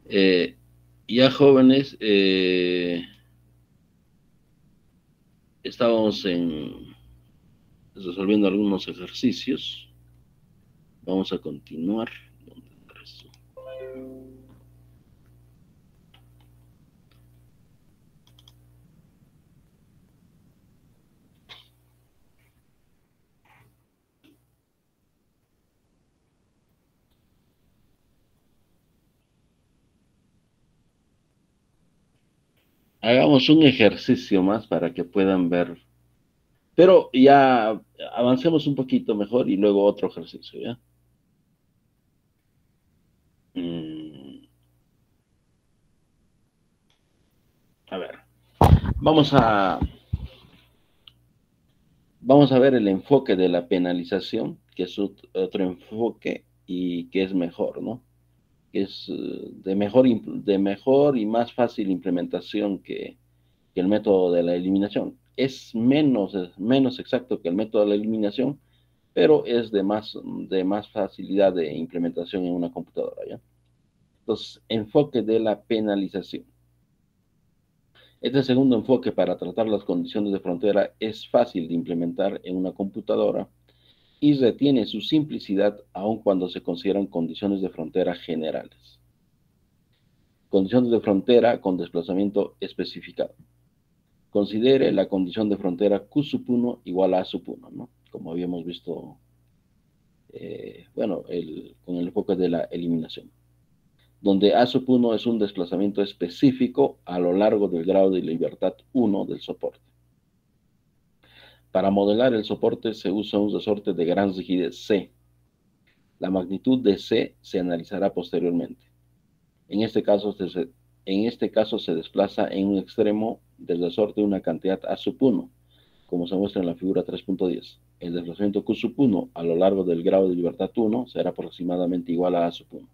Eh, ya jóvenes, estábamos resolviendo algunos ejercicios. Vamos a continuar. Hagamos un ejercicio más para que puedan ver. Pero ya avancemos un poquito mejor y luego otro ejercicio, ¿ya? Mm, a ver, vamos a, vamos a ver el enfoque de la penalización, que es otro enfoque y que es mejor, ¿no? Que es de mejor y más fácil implementación que el método de la eliminación. Es menos exacto que el método de la eliminación, pero es de más facilidad de implementación en una computadora, ¿ya? Entonces, enfoque de la penalización. Este segundo enfoque para tratar las condiciones de frontera es fácil de implementar en una computadora y retiene su simplicidad aun cuando se consideran condiciones de frontera generales. Condiciones de frontera con desplazamiento especificado. Considere la condición de frontera Q sub 1 igual a sub 1, ¿no? Como habíamos visto, bueno, con el enfoque de la eliminación, donde A sub 1 es un desplazamiento específico a lo largo del grado de libertad 1 del soporte. Para modelar el soporte se usa un resorte de gran rigidez C. La magnitud de C se analizará posteriormente. En este caso, se desplaza en un extremo del resorte una cantidad A sub 1, como se muestra en la figura 3.10. El desplazamiento Q sub 1 a lo largo del grado de libertad 1 será aproximadamente igual a sub 1,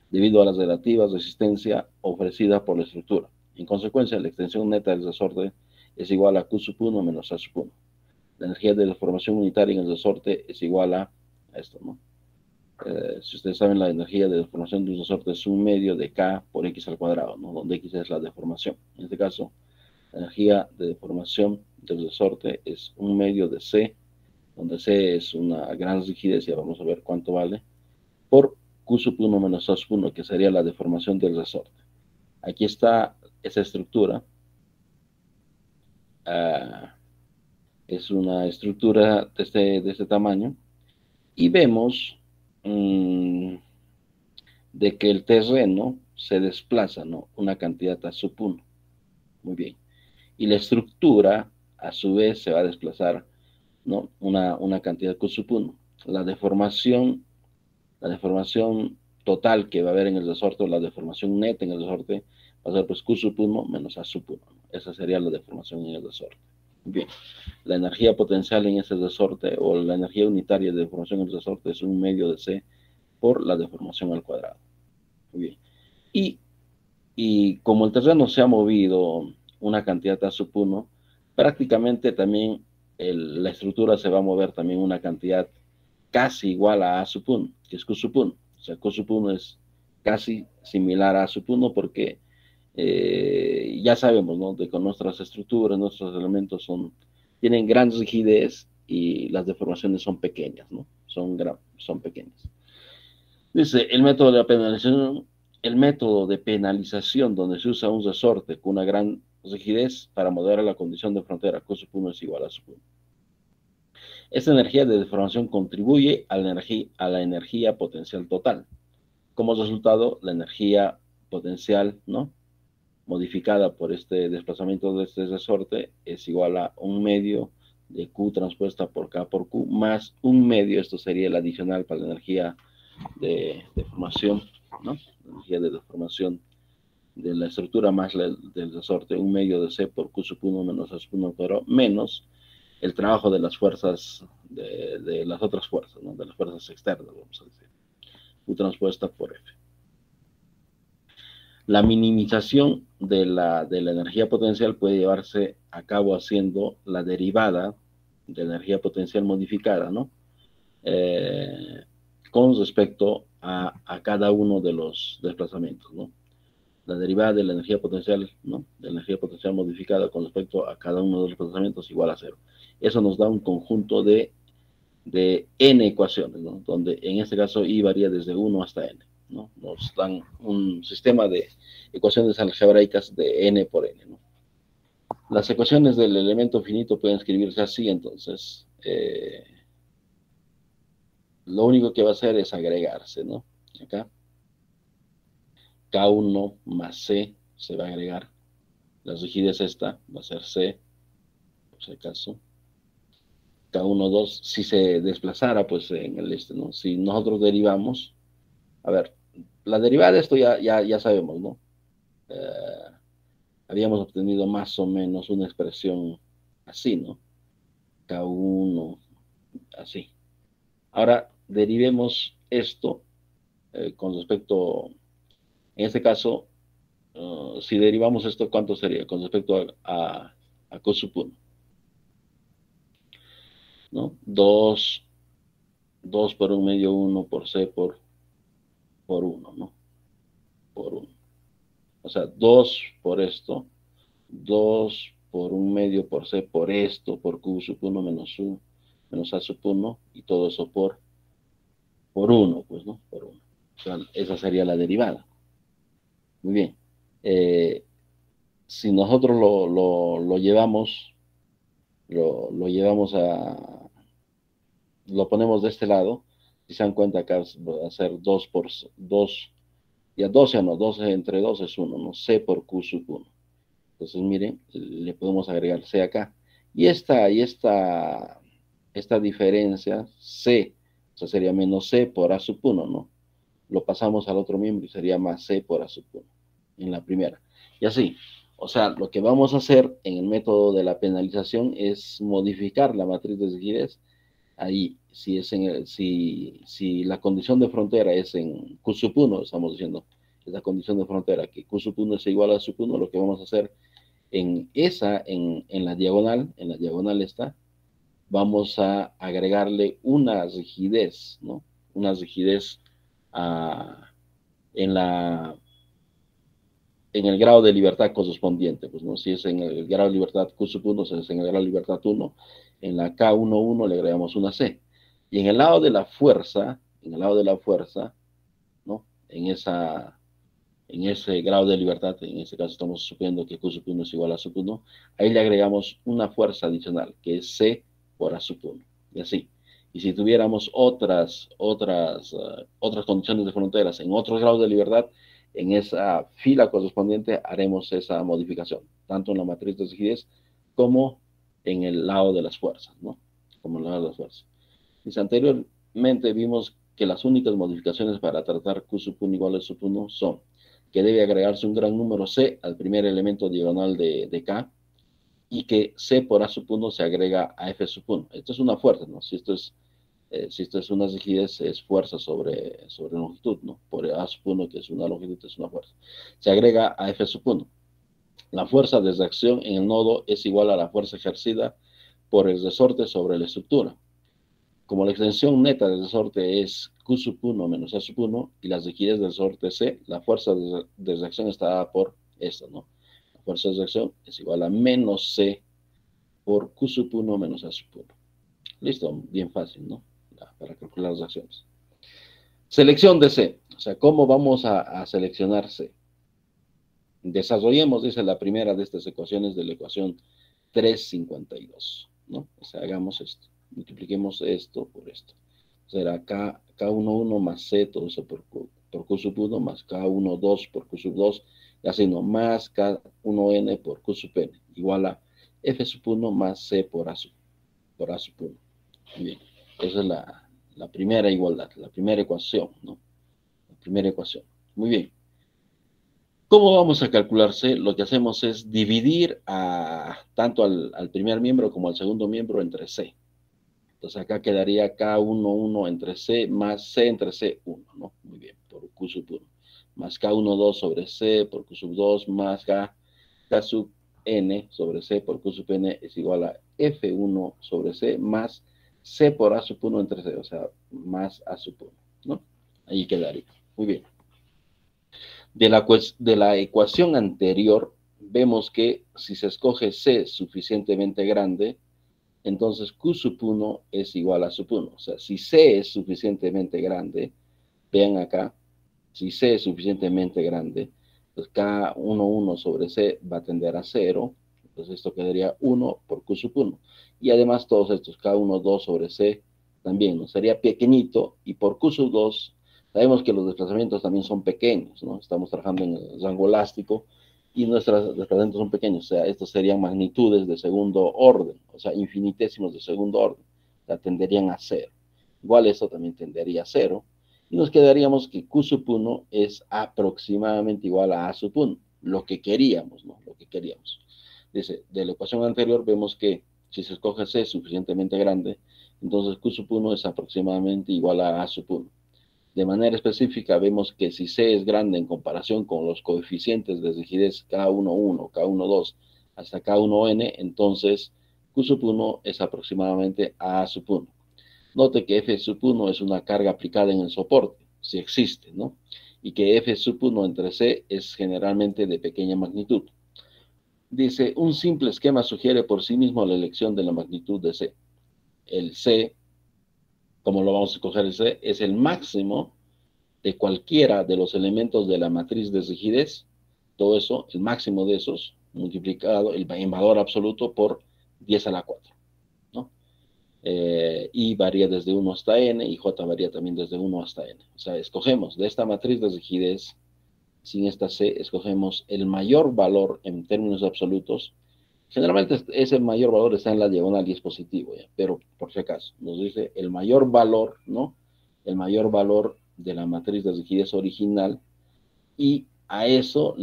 debido a las relativas resistencia ofrecida por la estructura. En consecuencia, la extensión neta del resorte es igual a Q sub 1 menos A sub 1. La energía de deformación unitaria en el resorte es igual a esto, ¿no? Si ustedes saben, la energía de deformación de un resorte es un medio de K por X al cuadrado, ¿no? Donde X es la deformación. En este caso, la energía de deformación del resorte es un medio de C, donde C es una gran rigidez, ya vamos a ver cuánto vale, por Q sub 1 menos A sub 1, que sería la deformación del resorte. Aquí está esa estructura. Uh, es una estructura de este tamaño. Y vemos de que el terreno se desplaza, ¿no? Una cantidad a sub 1. Muy bien. Y la estructura, a su vez, se va a desplazar, ¿no? Una cantidad Q sub 1. La deformación, la deformación total que va a haber en el resorte, la deformación neta en el resorte, va a ser pues Q sub 1 menos A sub 1. Esa sería la deformación en el resorte. Bien, la energía potencial en ese resorte o la energía unitaria de deformación en el resorte es un medio de C por la deformación al cuadrado. Muy bien. Y, y como el terreno se ha movido una cantidad A sub 1, prácticamente también la estructura se va a mover también una cantidad casi igual a sub 1, que es Q sub 1. O sea, Q sub 1 es casi similar a sub 1 porque ya sabemos, ¿no? De que nuestras estructuras, nuestros elementos tienen gran rigidez y las deformaciones son pequeñas, ¿no? Son pequeñas. Dice, el método de penalización donde se usa un resorte con una gran rigidez para moderar la condición de frontera, Q sub 1 es igual a sub 1. Esta energía de deformación contribuye a la energía potencial total. Como resultado, la energía potencial, ¿no? Modificada por este desplazamiento de este resorte es igual a un medio de Q transpuesta por K por Q más un medio, esto sería el adicional para la energía de deformación, ¿no? La energía de deformación de la estructura más del resorte, un medio de C por Q sub 1 menos A sub 1 cuadrado, menos el trabajo de las fuerzas, de las otras fuerzas, ¿no? De las fuerzas externas, vamos a decir. Q transpuesta por F. La minimización de la energía potencial puede llevarse a cabo haciendo la derivada de la energía potencial modificada, ¿no? Con respecto a cada uno de los desplazamientos, ¿no? la derivada de la energía potencial, ¿no? De la energía potencial modificada con respecto a cada uno de los procesamientos igual a cero. Eso nos da un conjunto de n ecuaciones, ¿no? Donde en este caso i varía desde 1 hasta n, ¿no? Nos dan un sistema de ecuaciones algebraicas de n por n, ¿no? Las ecuaciones del elemento finito pueden escribirse así, entonces lo único que va a hacer es agregarse, ¿no? Acá K1 más C se va a agregar. La rigidez esta va a ser C, por si acaso. K1, 2, si se desplazara, pues en el este, ¿no? Si nosotros derivamos, a ver, la derivada de esto ya sabemos, ¿no? Habíamos obtenido más o menos una expresión así, ¿no? K1, así. Ahora, derivemos esto con respecto, en este caso, si derivamos esto, ¿cuánto sería? Con respecto a Q sub 1, ¿no? 2 por un medio 1 por C por 1, ¿no? Por 1. O sea, 2 por esto, 2 por un medio por C por esto, por Q sub 1 menos U, menos A sub 1, y todo eso por 1, pues, ¿no? Por 1. O sea, esa sería la derivada. Muy bien. Si nosotros lo llevamos, lo llevamos lo ponemos de este lado, si se dan cuenta acá va a ser 2 por 2, ya 12 no, 12 entre 2 es 1, ¿no? C por Q sub 1. Entonces, miren, le podemos agregar C acá. Y esta diferencia, C, o sea, sería menos C por A sub 1, ¿no? Lo pasamos al otro miembro y sería más C por A sub 1 en la primera. Y así, o sea, lo que vamos a hacer en el método de la penalización es modificar la matriz de rigidez. Ahí, si la condición de frontera es en Q sub 1, estamos diciendo, es la condición de frontera, que Q sub 1 es igual a sub 1, lo que vamos a hacer en la diagonal esta, vamos a agregarle una rigidez, ¿no? Una rigidez en el grado de libertad correspondiente, pues, ¿no? Si es en el grado de libertad Q sub 1, si es en el grado de libertad 1, en la K11 le agregamos una C. Y en el lado de la fuerza, ¿no? En ese grado de libertad, en este caso estamos suponiendo que Q sub 1 es igual a sub 1, ahí le agregamos una fuerza adicional, que es C por A sub 1, y así. Y si tuviéramos otras condiciones de fronteras en otros grados de libertad, en esa fila correspondiente haremos esa modificación, tanto en la matriz de rigidez como en el lado de las fuerzas, ¿no? Como en el lado de las fuerzas. Y anteriormente vimos que las únicas modificaciones para tratar Q sub 1 igual a sub 1 son que debe agregarse un gran número C al primer elemento diagonal de K, y que C por A sub 1 se agrega a F sub 1. Esto es una fuerza, ¿no? Si esto es una rigidez, es fuerza sobre longitud, ¿no? Por A sub 1, que es una longitud, es una fuerza. Se agrega a F sub 1. La fuerza de reacción en el nodo es igual a la fuerza ejercida por el resorte sobre la estructura. Como la extensión neta del resorte es Q sub 1 menos A sub 1 y la rigidez del resorte C, la fuerza de reacción está dada por esto, ¿no? La fuerza de reacción es igual a menos C por Q sub 1 menos A sub 1. Listo, bien fácil, ¿no? Para calcular las reacciones. Selección de C, o sea, ¿cómo vamos a seleccionar C? Desarrollemos, dice la primera de estas ecuaciones de la ecuación 352, ¿no? O sea, hagamos esto. Multipliquemos esto por esto. Será K11 más C, todo eso por Q sub 1, más K12 por Q sub 2, y así no, más K1N por Q sub N, igual a F sub 1 más C por A sub 1. Bien, esa es la primera igualdad, la primera ecuación, ¿no? La primera ecuación. Muy bien. ¿Cómo vamos a calcular C? Lo que hacemos es dividir tanto al primer miembro como al segundo miembro entre C. Entonces acá quedaría K11 entre C más C entre C1, ¿no? Muy bien, por Q sub 1. Más K12 sobre C por Q sub 2 más K sub N sobre C por Q sub N es igual a F1 sobre C más C por A sub 1 entre C, o sea, más A sub 1, ¿no? Ahí quedaría. Muy bien. De la ecuación anterior, vemos que si se escoge C suficientemente grande, entonces Q sub 1 es igual a sub 1. O sea, si C es suficientemente grande, vean acá, si C es suficientemente grande, pues K11 sobre C va a tender a 0. Entonces esto quedaría 1 por Q sub 1. Y además todos estos K12 sobre C también, ¿no? Sería pequeñito, y por Q sub 2 sabemos que los desplazamientos también son pequeños, ¿no? Estamos trabajando en el rango elástico y nuestros desplazamientos son pequeños, o sea, estos serían magnitudes de segundo orden, o sea, infinitésimos de segundo orden, o sea, tenderían a 0. Igual esto también tendería a 0, y nos quedaríamos que Q sub 1 es aproximadamente igual a sub 1, lo que queríamos, ¿no? Lo que queríamos. Dice, de la ecuación anterior vemos que si se escoge C suficientemente grande, entonces Q sub 1 es aproximadamente igual a sub 1. De manera específica, vemos que si C es grande en comparación con los coeficientes de rigidez K11, K12 hasta K1n, entonces Q sub 1 es aproximadamente A sub 1. Note que F sub 1 es una carga aplicada en el soporte, si existe, ¿no? Y que F sub 1 entre C es generalmente de pequeña magnitud. Dice, un simple esquema sugiere por sí mismo la elección de la magnitud de C. El C, como lo vamos a escoger el C, es el máximo de cualquiera de los elementos de la matriz de rigidez, todo eso, el máximo de esos, multiplicado en valor absoluto por 10 a la 4, ¿no? Y varía desde 1 hasta n, y j varía también desde 1 hasta n. O sea, escogemos de esta matriz de rigidez, sin esta c, escogemos el mayor valor en términos absolutos. Generalmente ese mayor valor está en la diagonal y es positivo, ¿ya? Pero por si acaso, nos dice el mayor valor, ¿no? El mayor valor de la matriz de rigidez original, y a eso,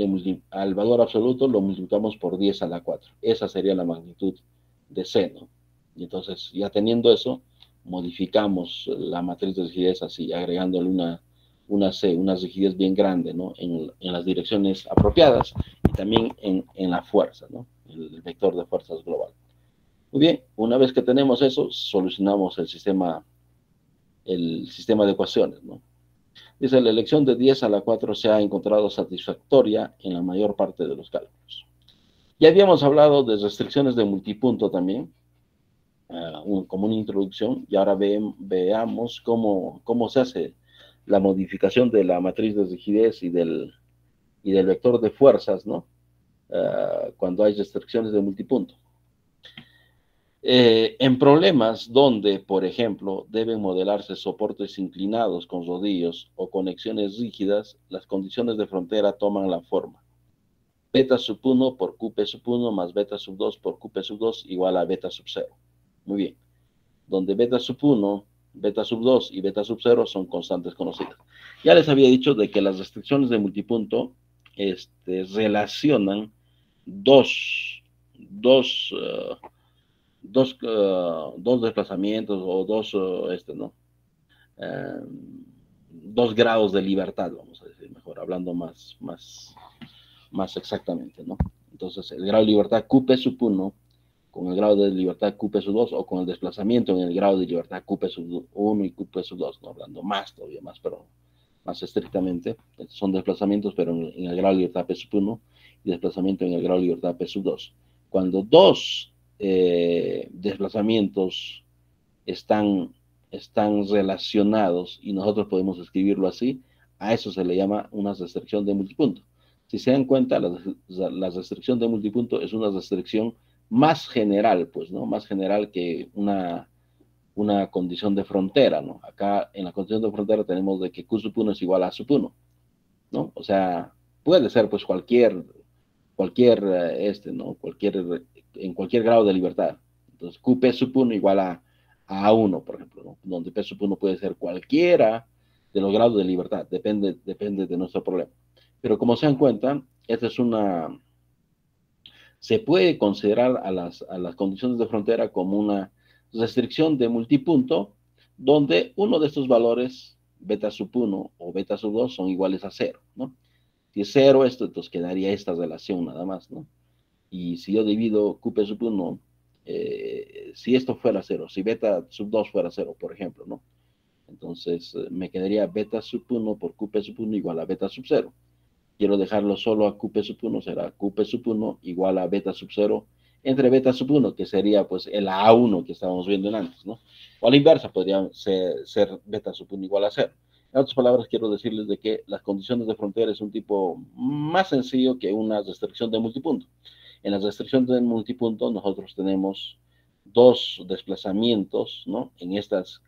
al valor absoluto, lo multiplicamos por 10 a la 4. Esa sería la magnitud de C, ¿no? Y entonces, ya teniendo eso, modificamos la matriz de rigidez así, agregándole una C, una rigidez bien grande, ¿no? En las direcciones apropiadas, y también en la fuerza, ¿no? El vector de fuerzas global. Muy bien, una vez que tenemos eso, solucionamos el sistema de ecuaciones, ¿no? Dice, la elección de 10 a la 4 se ha encontrado satisfactoria en la mayor parte de los cálculos. Ya habíamos hablado de restricciones de multipunto también, como una introducción, y ahora veamos cómo se hace la modificación de la matriz de rigidez y del vector de fuerzas, ¿no? Cuando hay restricciones de multipunto. En problemas donde, por ejemplo, deben modelarse soportes inclinados con rodillos o conexiones rígidas, las condiciones de frontera toman la forma beta sub 1 por QP sub 1 más beta sub 2 por QP sub 2 igual a beta sub 0. Muy bien. Donde beta sub 1, beta sub 2 y beta sub 0 son constantes conocidas. Ya les había dicho de que las restricciones de multipunto relacionan dos desplazamientos o ¿no? Dos grados de libertad, vamos a decir mejor, hablando más exactamente, ¿no? Entonces, el grado de libertad QP sub 1 con el grado de libertad QP sub 2, o con el desplazamiento en el grado de libertad QP sub 1 y QP sub 2, ¿no? Hablando todavía más, pero más estrictamente, son desplazamientos, pero en el grado de libertad P sub 1 y desplazamiento en el grado de libertad P sub 2. Cuando dos desplazamientos están relacionados, y nosotros podemos escribirlo así, a eso se le llama una restricción de multipunto. Si se dan cuenta, la restricción de multipunto es una restricción más general, pues, ¿no? Más general que una condición de frontera, ¿no? Acá en la condición de frontera tenemos de que Q sub 1 es igual a sub 1, ¿no? O sea, puede ser pues cualquier ¿no? En cualquier grado de libertad. Entonces, QP sub 1 igual a A1, por ejemplo, ¿no? Donde P sub 1 puede ser cualquiera de los grados de libertad, depende de nuestro problema. Pero como se dan cuenta, esta es se puede considerar a las condiciones de frontera como una restricción de multipunto, donde uno de estos valores, beta sub 1 o beta sub 2, son iguales a 0, ¿no? Si es 0 esto, entonces quedaría esta relación nada más, ¿no? Y si yo divido QP sub 1, si esto fuera 0, si beta sub 2 fuera 0, por ejemplo, ¿no? Entonces me quedaría beta sub 1 por QP sub 1 igual a beta sub 0. quiero dejarlo solo a QP sub 1, será QP sub 1 igual a beta sub 0 entre beta sub 1, que sería pues el A1 que estábamos viendo en antes, ¿no? O a la inversa, podría ser beta sub 1 igual a 0. En otras palabras, quiero decirles de que las condiciones de frontera es un tipo más sencillo que una restricción de multipunto. En las restricciones de multipunto nosotros tenemos dos desplazamientos, ¿no? En estos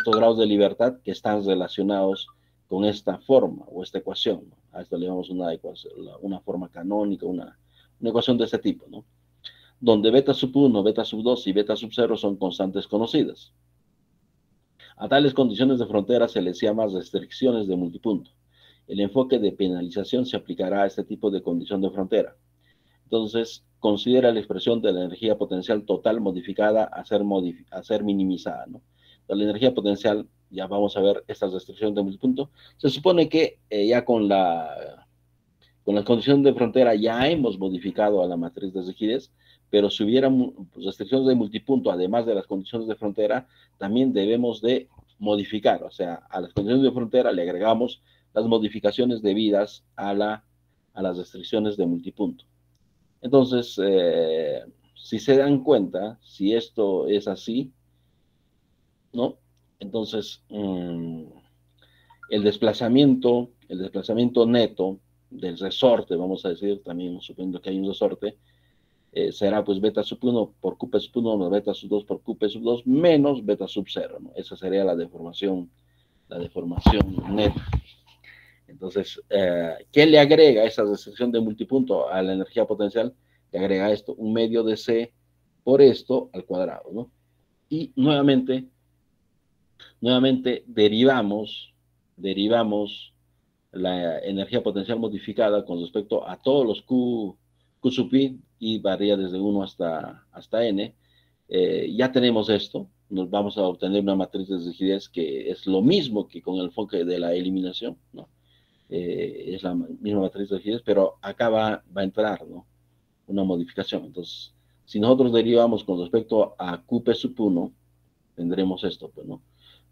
grados de libertad que están relacionados con esta forma o esta ecuación, ¿no? A esto le llamamos una forma canónica, una ecuación de este tipo, ¿no? Donde beta sub 1, beta sub 2 y beta sub 0 son constantes conocidas. A tales condiciones de frontera se les llama restricciones de multipunto. El enfoque de penalización se aplicará a este tipo de condición de frontera. Entonces, considera la expresión de la energía potencial total modificada a ser minimizada, ¿no? La energía potencial, ya vamos a ver estas restricciones de multipunto. Se supone que ya con la condición de frontera ya hemos modificado a la matriz de rigidez, pero si hubiera restricciones de multipunto, además de las condiciones de frontera, también debemos de modificar, o sea, a las condiciones de frontera le agregamos las modificaciones debidas a las restricciones de multipunto. Entonces, si se dan cuenta, si esto es así, ¿no? Entonces, el desplazamiento neto del resorte, vamos a decir, también suponiendo que hay un resorte, será pues beta sub 1 por QP sub 1 más beta sub 2 por QP sub 2 menos beta sub 0, ¿no? Esa sería la deformación neta. Entonces, ¿qué le agrega esa restricción de multipunto a la energía potencial? Le agrega esto, un medio de C por esto al cuadrado, ¿no? Y nuevamente derivamos la energía potencial modificada con respecto a todos los Q sub i, y varía desde 1 hasta n. Ya tenemos esto, nos vamos a obtener una matriz de rigidez que es lo mismo que con el enfoque de la eliminación, ¿no? Es la misma matriz de rigidez, pero acá va a entrar, ¿no? Una modificación. Entonces, si nosotros derivamos con respecto a QP sub 1, tendremos esto, pues, ¿no?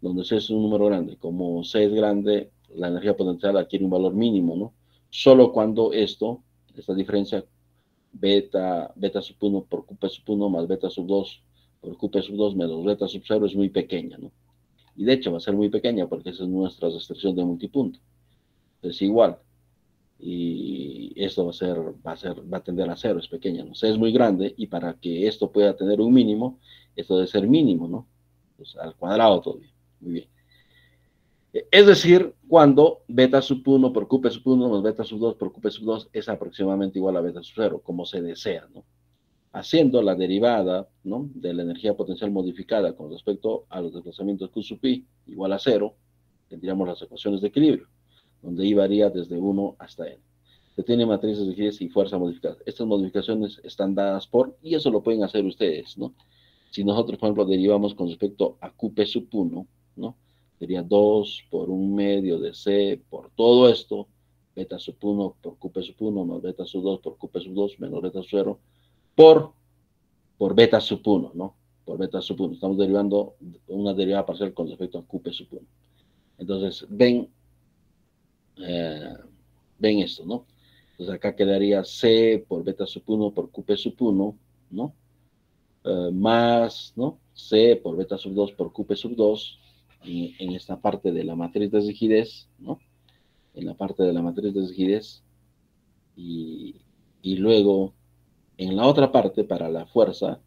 Donde C es un número grande. Como C es grande, la energía potencial adquiere un valor mínimo, ¿no? Solo cuando esta diferencia, beta sub 1 por QP sub 1 más beta sub 2 por QP sub 2 menos beta sub 0 es muy pequeña, ¿no? Y de hecho va a ser muy pequeña porque esa es nuestra restricción de multipunto. Es igual. Y esto va a tender a cero, es pequeña, ¿no? C es muy grande y para que esto pueda tener un mínimo, esto debe ser mínimo, ¿no? Pues al cuadrado todavía. Muy bien. Es decir, cuando beta sub 1 por QP sub 1 más beta sub 2 por QP sub 2 es aproximadamente igual a beta sub 0, como se desea, ¿no? Haciendo la derivada, ¿no?, de la energía potencial modificada con respecto a los desplazamientos Q sub i igual a 0, tendríamos las ecuaciones de equilibrio, donde i varía desde 1 hasta n. Se tiene matrices de rigidez y fuerza modificada. Estas modificaciones están dadas por, y eso lo pueden hacer ustedes, ¿no? Si nosotros, por ejemplo, derivamos con respecto a QP sub 1, ¿no? Sería 2 por 1 medio de C por todo esto, beta sub 1 por QP sub 1 más beta sub 2 por QP sub 2 menos beta sub 0 por beta sub 1, ¿no? Por beta sub 1. Estamos derivando una derivada parcial con respecto a QP sub 1. Entonces, ven esto, ¿no? Entonces acá quedaría C por beta sub 1 por QP sub 1, ¿no? Más, ¿no?, C por beta sub 2 por QP sub 2 en esta parte de la matriz de rigidez, ¿no? En la parte de la matriz de rigidez, y luego en la otra parte para la fuerza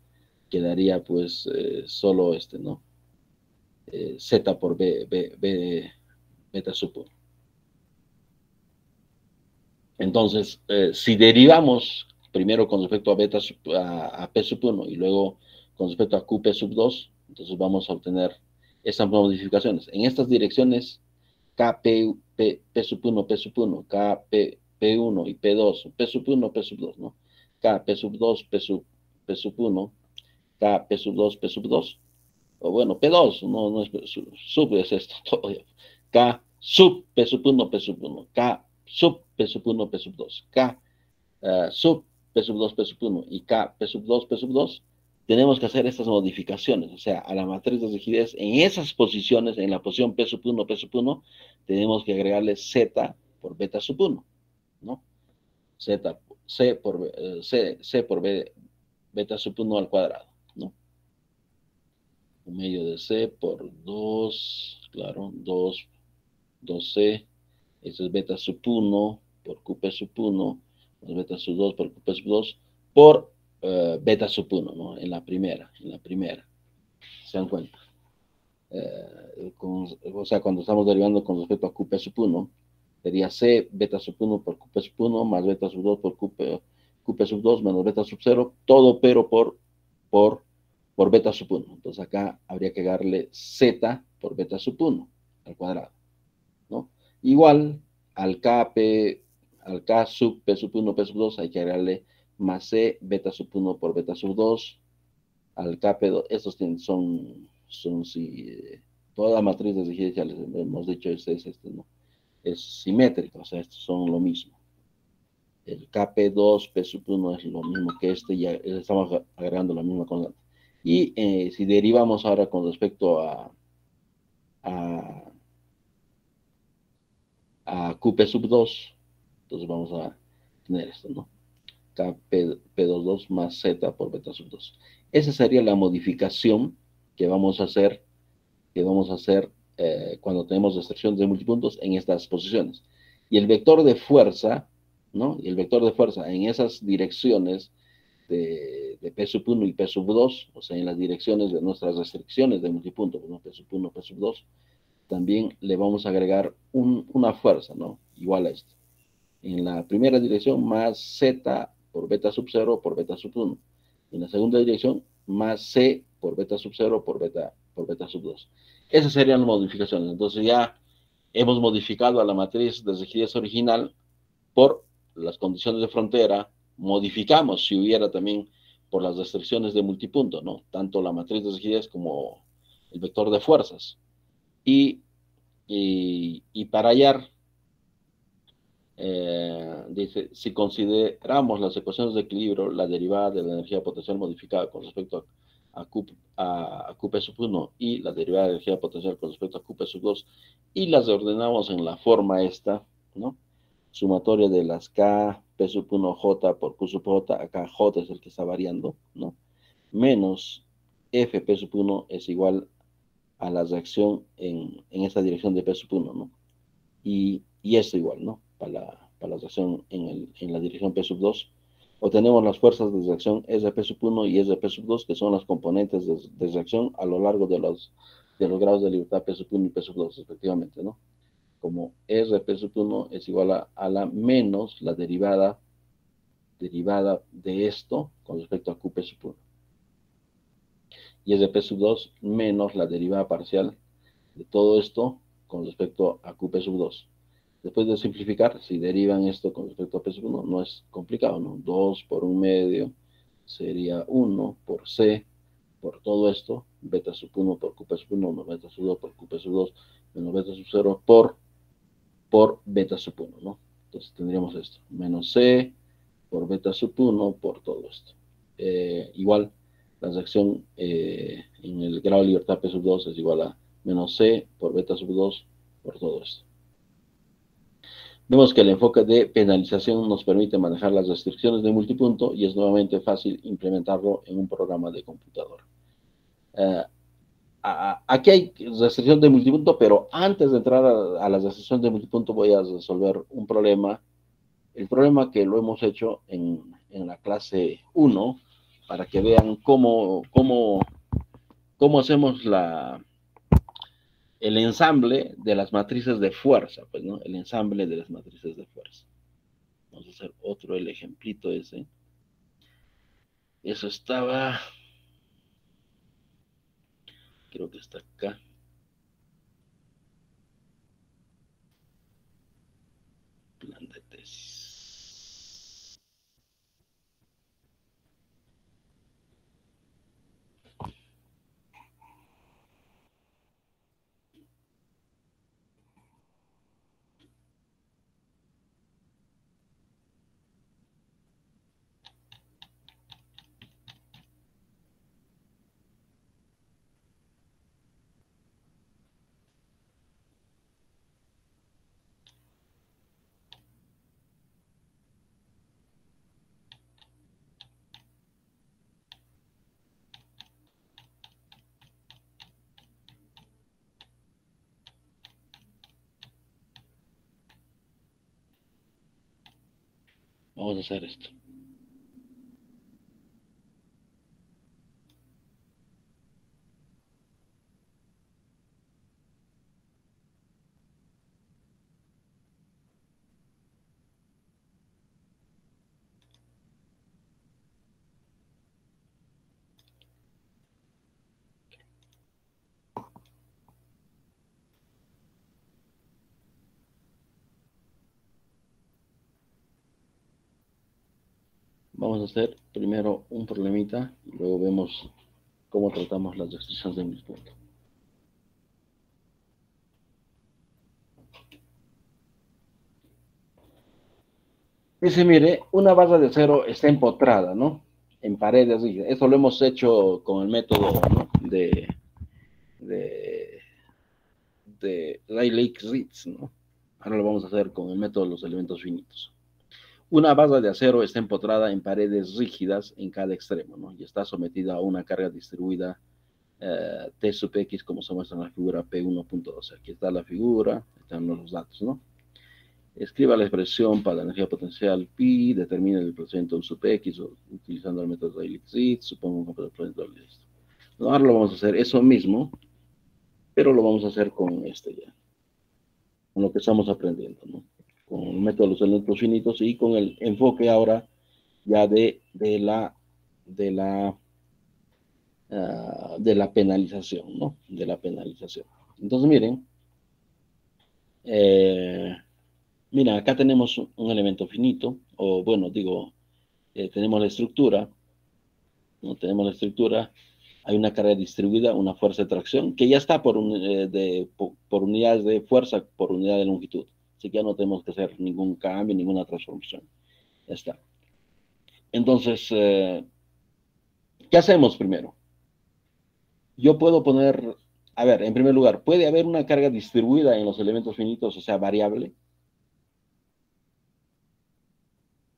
quedaría pues solo ¿no? Z por beta sub 1. Entonces, si derivamos primero con respecto a P sub 1 y luego con respecto a QP sub 2, entonces vamos a obtener estas modificaciones. En estas direcciones, KP, P sub 1, P sub 1, KP, P1 y P2, P sub 1, P sub 2, ¿no? K, P sub 2, P sub 1, K, P sub 2, P sub 2, o bueno, P2, no es sub, es esto, todo. K, sub, P sub 1, P sub 1, K, sub, P sub 1, P sub 2, K, sub, P sub 2, P sub 1 y K, P sub 2, P sub 2, tenemos que hacer estas modificaciones, o sea, a la matriz de rigidez, en esas posiciones, en la posición P sub 1, P sub 1, tenemos que agregarle Z por beta sub 1, ¿no? C por beta sub 1 al cuadrado, ¿no? Un medio de C por 2, claro, 2C, eso es beta sub 1 por QP sub 1, más beta sub 2 por QP sub 2, por beta sub 1, ¿no? En la primera, ¿se dan cuenta? O sea, cuando estamos derivando con respecto a QP sub 1, sería C beta sub 1 por QP sub 1 más beta sub 2 por QP sub 2 menos beta sub 0, todo pero por beta sub 1. Entonces acá habría que darle Z por beta sub 1 al cuadrado, ¿no? Igual al K sub P sub 1, P sub 2 hay que agregarle más C beta sub 1 por beta sub 2 al KP2. Estos son sí, toda matriz de rigidez, ya les hemos dicho, ¿no? Es simétrica, o sea, estos son lo mismo. El KP2, P sub 1 es lo mismo que este, ya estamos agregando la misma constante. Y si derivamos ahora con respecto a QP sub 2, entonces vamos a tener esto, ¿no? KP22 más Z por beta sub 2. Esa sería la modificación que vamos a hacer cuando tenemos restricciones de multipuntos en estas posiciones. Y el vector de fuerza, ¿no? Y el vector de fuerza en esas direcciones de P sub 1 y P sub 2, o sea, en las direcciones de nuestras restricciones de multipuntos, ¿no? P sub 1, P sub 2, también le vamos a agregar una fuerza, ¿no? Igual a esto. En la primera dirección, más Z por beta sub 0 por beta sub 1. En la segunda dirección, más C por beta sub 0 por beta sub 2. Esas serían las modificaciones. Entonces ya hemos modificado a la matriz de rigidez original por las condiciones de frontera. Modificamos si hubiera también por las restricciones de multipunto, ¿no? Tanto la matriz de rigidez como el vector de fuerzas. Y para hallar, dice, si consideramos las ecuaciones de equilibrio, la derivada de la energía potencial modificada con respecto a QP sub 1 y la derivada de la energía potencial con respecto a QP sub 2, y las ordenamos en la forma esta, ¿no? Sumatoria de las K, P sub 1 J por Q sub J, acá J es el que está variando, ¿no? Menos F P sub 1 es igual a la reacción en esta dirección de P sub 1, ¿no? Y esto igual, ¿no? Para la reacción en la dirección P sub 2. Obtenemos las fuerzas de reacción SP sub 1 y SP sub 2, que son las componentes de reacción a lo largo de los grados de libertad P sub 1 y P sub 2, respectivamente, ¿no? Como RP sub 1 es igual a la menos la derivada de esto con respecto a QP sub 1. Y RP sub 2 menos la derivada parcial de todo esto con respecto a QP sub 2. Después de simplificar, si derivan esto con respecto a P sub 1, no es complicado, ¿no? 2 por 1 medio sería 1 por C por todo esto, beta sub 1 por QP sub 1, menos beta sub 2 por QP sub 2, menos beta sub 0 por beta sub 1, ¿no? Entonces tendríamos esto, menos C por beta sub 1 por todo esto. Igual, la reacción en el grado de libertad P sub 2 es igual a menos C por beta sub 2 por todo esto. Vemos que el enfoque de penalización nos permite manejar las restricciones de multipunto y es nuevamente fácil implementarlo en un programa de computadora. Aquí hay restricción de multipunto, pero antes de entrar a la restricción de multipunto voy a resolver un problema. El problema que lo hemos hecho en la clase 1, para que vean cómo hacemos el ensamble de las matrices de fuerza, pues, ¿no? El ensamble de las matrices de fuerza. Vamos a hacer otro el ejemplito ese. Eso estaba, creo que está acá. Plan de tesis. Vamos a hacer esto. Vamos a hacer primero un problemita y luego vemos cómo tratamos las restricciones de mis puntos. Dice, mire, una barra de acero está empotrada, ¿no? En paredes rígidas. Eso lo hemos hecho con el método, ¿no? De, de Rayleigh-Ritz, ¿no? Ahora lo vamos a hacer con el método de los elementos finitos. Una barra de acero está empotrada en paredes rígidas en cada extremo, ¿no? Y está sometida a una carga distribuida T sub X, como se muestra en la figura P1.12. Aquí está la figura, están los datos, ¿no? Escriba la expresión para la energía potencial pi, determine el procedimiento sub X utilizando el método de Rayleigh-Ritz, supongo que el procedimiento de esto. Ahora lo vamos a hacer eso mismo, pero lo vamos a hacer con este ya, con lo que estamos aprendiendo, ¿no? Con el método de los elementos finitos y con el enfoque ahora ya de la penalización, ¿no? De la penalización. Entonces, miren, mira, acá tenemos un elemento finito, o bueno, digo, tenemos la estructura, ¿no? Tenemos la estructura, hay una carga distribuida, una fuerza de tracción, que ya está por unidades de fuerza, por unidad de longitud. Así que ya no tenemos que hacer ningún cambio, ninguna transformación. Ya está. Entonces, ¿qué hacemos primero? Yo puedo poner, a ver, en primer lugar, ¿puede haber una carga distribuida en los elementos finitos, o sea, variable?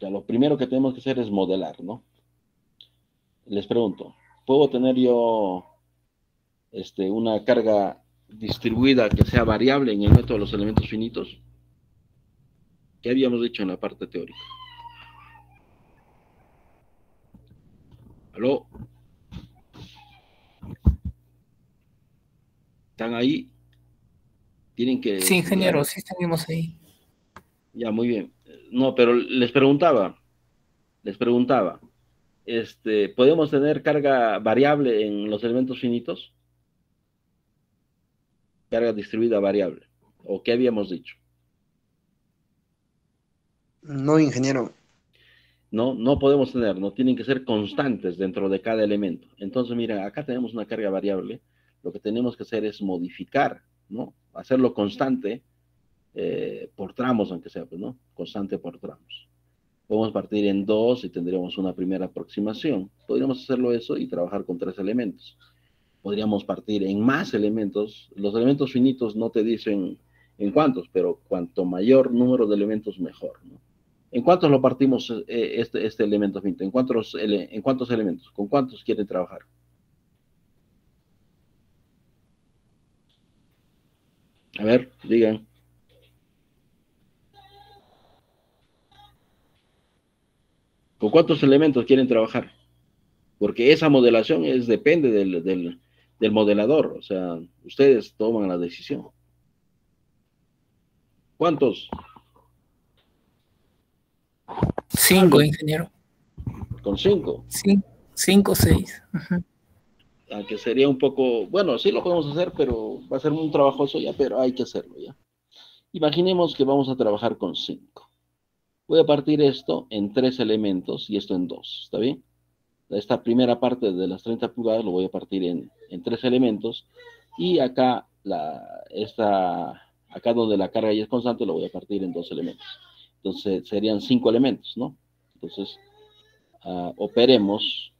Ya, lo primero que tenemos que hacer es modelar, ¿no? Les pregunto, ¿puedo tener yo una carga distribuida que sea variable en el método de los elementos finitos? ¿Qué habíamos dicho en la parte teórica? ¿Aló? ¿Están ahí? Tienen que Sí, estudiar. ingeniero, sí seguimos ahí. Ya, muy bien. No, pero les preguntaba, ¿podemos tener carga variable en los elementos finitos? Carga distribuida variable. ¿O qué habíamos dicho? No, ingeniero. No, no podemos tener, no tienen que ser constantes dentro de cada elemento. Entonces, miren, acá tenemos una carga variable. Lo que tenemos que hacer es modificar, ¿no? Hacerlo constante por tramos, aunque sea, pues, ¿no? Constante por tramos. Podemos partir en dos y tendríamos una primera aproximación. Podríamos hacerlo eso y trabajar con tres elementos. Podríamos partir en más elementos. Los elementos finitos no te dicen en cuántos, pero cuanto mayor número de elementos, mejor, ¿no? ¿En cuántos lo partimos este elemento finito? ¿En cuántos elementos? ¿Con cuántos quieren trabajar? A ver, digan. ¿Con cuántos elementos quieren trabajar? Porque esa modelación depende del modelador. O sea, ustedes toman la decisión. ¿Cuántos? Cinco, Hablen. ingeniero. Con cinco. Sí, cinco, seis. Ujú. Aunque sería un poco, bueno, sí lo podemos hacer, pero va a ser muy trabajoso ya, pero hay que hacerlo ya. Imaginemos que vamos a trabajar con 5. Voy a partir esto en 3 elementos y esto en 2. ¿Está bien? Esta primera parte de las 30 pulgadas lo voy a partir en 3 elementos y acá donde la carga ya es constante lo voy a partir en 2 elementos. Entonces serían 5 elementos, ¿no? Entonces operemos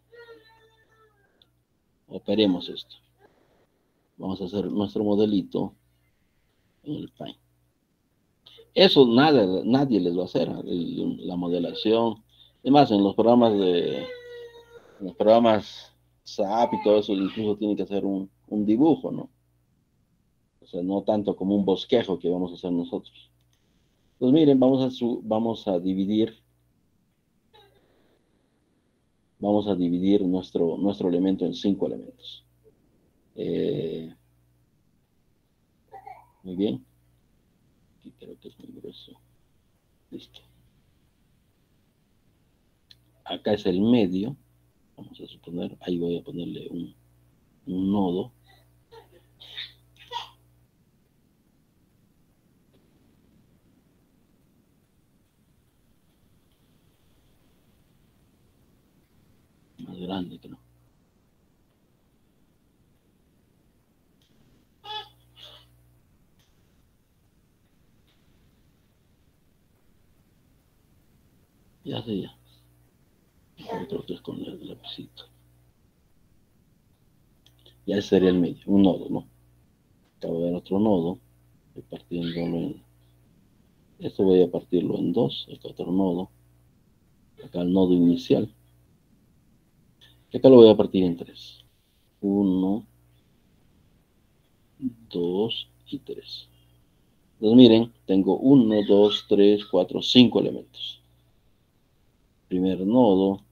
esto. Vamos a hacer nuestro modelito en el Paint. Eso nadie les va a hacer, la modelación. Además, en los programas SAP y todo eso, incluso tienen que hacer un dibujo, ¿no? O sea, no tanto como un bosquejo que vamos a hacer nosotros. Pues miren, vamos a dividir vamos a dividir nuestro elemento en 5 elementos. Muy bien. Aquí creo que es muy grueso. Listo. Acá es el medio. Vamos a suponer, ahí voy a ponerle un nodo. Más grande que no. Ya sé ya. Otro que es con el lapicito. Ya ese sería el medio, un nodo, ¿no? Acá voy a ver otro nodo. Estoy partiéndolo en... Esto voy a partirlo en 2. Este otro nodo. Acá el nodo inicial. Y acá lo voy a partir en 3. 1, 2 y 3. Entonces miren, tengo 1, 2, 3, 4, 5 elementos. Primer nodo,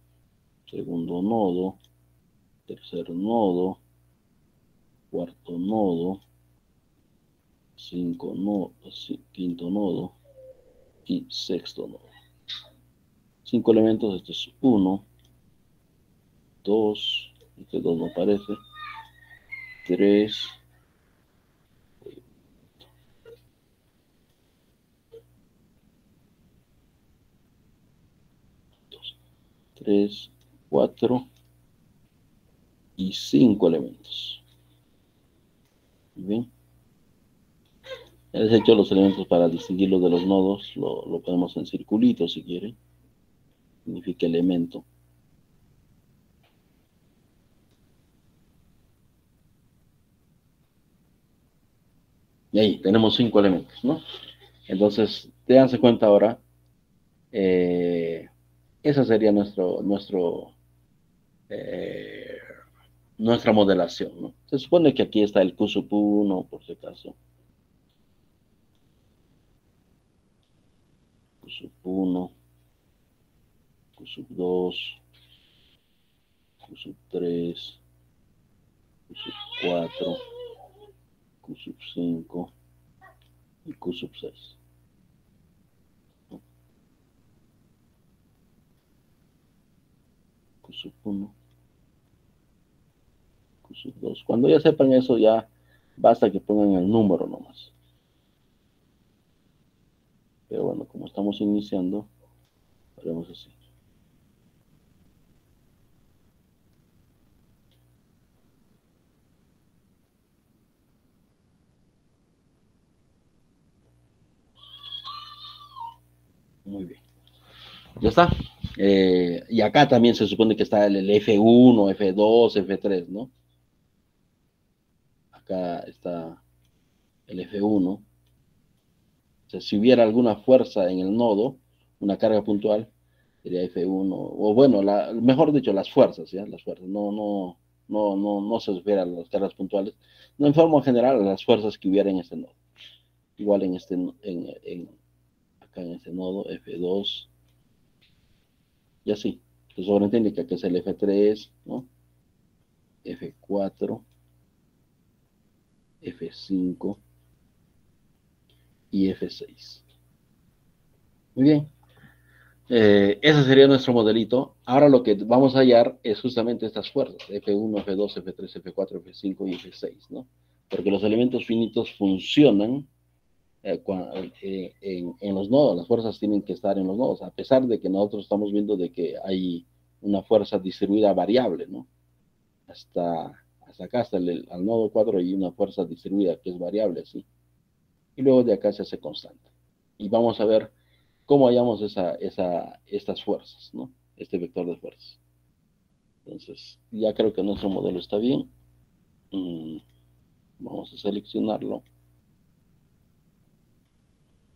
segundo nodo, tercer nodo, cuarto nodo, quinto nodo y sexto nodo. 5 elementos, esto es 1, 2, este 2 no aparece, 3, 3, 4 y 5 elementos. Muy bien. Ya les he hecho los elementos para distinguirlos de los nodos. Lo ponemos en circulito si quieren. Significa elemento. Y ahí tenemos 5 elementos, ¿no? Entonces, déjense cuenta ahora. Esa sería nuestra modelación, ¿no? Se supone que aquí está el Q sub 1, por si acaso. Q sub 1, Q sub 2, Q sub 3, Q sub 4, Q sub 5 y Q sub 6. Q sub 1, Q sub 2. Cuando ya sepan eso, ya basta que pongan el número nomás. Pero bueno, como estamos iniciando, haremos así. Muy bien. Ya está. Y acá también se supone que está el F1, F2, F3, ¿no? Acá está el F1. O sea, si hubiera alguna fuerza en el nodo, una carga puntual, sería F1. O bueno, mejor dicho, las fuerzas, ¿ya? Las fuerzas. No se refiere a las cargas puntuales. No en forma general a las fuerzas que hubiera en este nodo. Igual en acá en este nodo, F2. Y así. Se sobreentiende que acá es el F3, ¿no? F4, F5 y F6. Muy bien. Ese sería nuestro modelito. Ahora lo que vamos a hallar es justamente estas fuerzas, F1, F2, F3, F4, F5 y F6, ¿no? Porque los elementos finitos funcionan en los nodos, las fuerzas tienen que estar en los nodos, a pesar de que nosotros estamos viendo de que hay una fuerza distribuida variable, ¿no? Hasta acá, hasta al nodo 4 hay una fuerza distribuida que es variable, ¿sí? Y luego de acá se hace constante. Y vamos a ver cómo hallamos estas fuerzas, ¿no? Este vector de fuerzas. Entonces, ya creo que nuestro modelo está bien. Vamos a seleccionarlo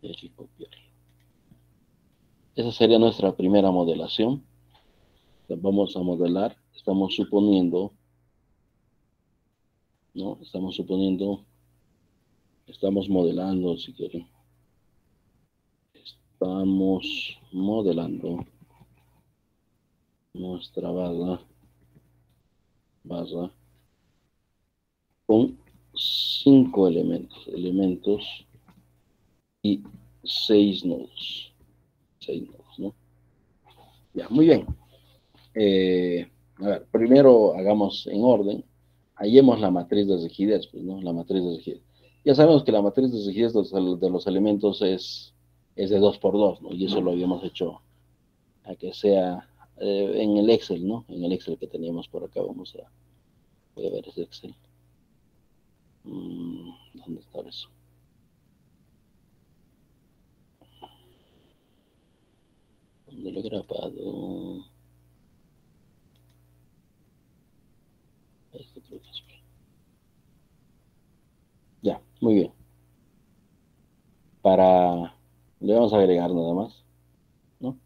y aquí copiarlo. Esa sería nuestra primera modelación. Vamos a modelar, estamos suponiendo, ¿no? Estamos modelando, si quieren. Estamos modelando nuestra barra con 5 elementos y 6 nodos. 6 nodos, ¿no? Ya, muy bien. A ver, primero hagamos en orden. Hallemos la matriz de rigidez, pues, ¿no? La matriz de rigidez. Ya sabemos que la matriz de rigidez de los elementos es de 2 por 2, ¿no? Y eso lo habíamos hecho a que sea en el Excel, ¿no? En el Excel que teníamos por acá. Voy a ver ese Excel. ¿Dónde está eso? ¿Dónde lo he grabado? Esto creo que es. Ya, muy bien. Le vamos a agregar nada más, ¿no?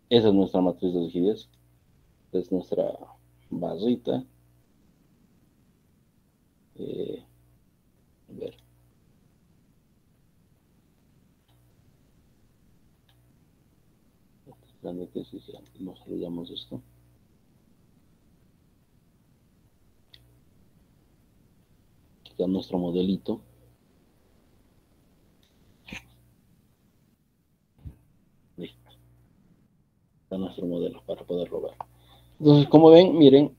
Esa es nuestra matriz de rigidez. Esta es nuestra barrita. A ver. Nos saludamos esto. Aquí está nuestro modelito. Listo. Está nuestro modelo para poderlo ver. Entonces, como ven, miren,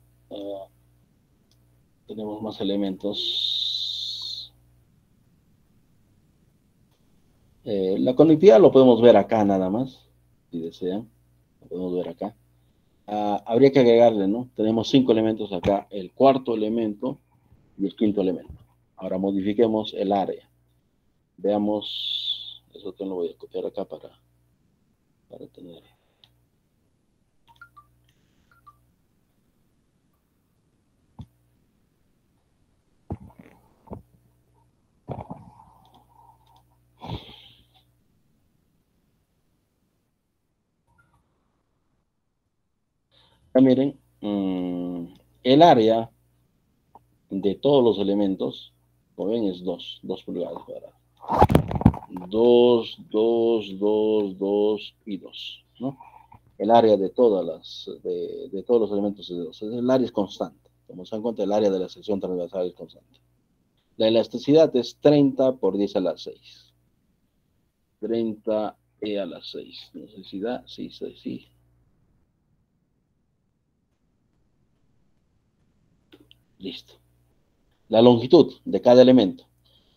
tenemos más elementos. La conectividad lo podemos ver acá nada más, si desean. Lo podemos ver acá. Habría que agregarle, ¿no? Tenemos 5 elementos acá, el cuarto elemento y el quinto elemento. Ahora modifiquemos el área. Veamos, eso te lo voy a copiar acá para tener. Miren, el área de todos los elementos, como ven, es 2 pulgadas cuadradas. 2, 2, 2, 2 y 2, ¿no? El área de todos los elementos es de 2. El área es constante. Como se dan cuenta, el área de la sección transversal es constante. La elasticidad es 30 por 10 a la 6. 30 a la 6. Necesidad, sí, sí, sí. Listo. La longitud de cada elemento.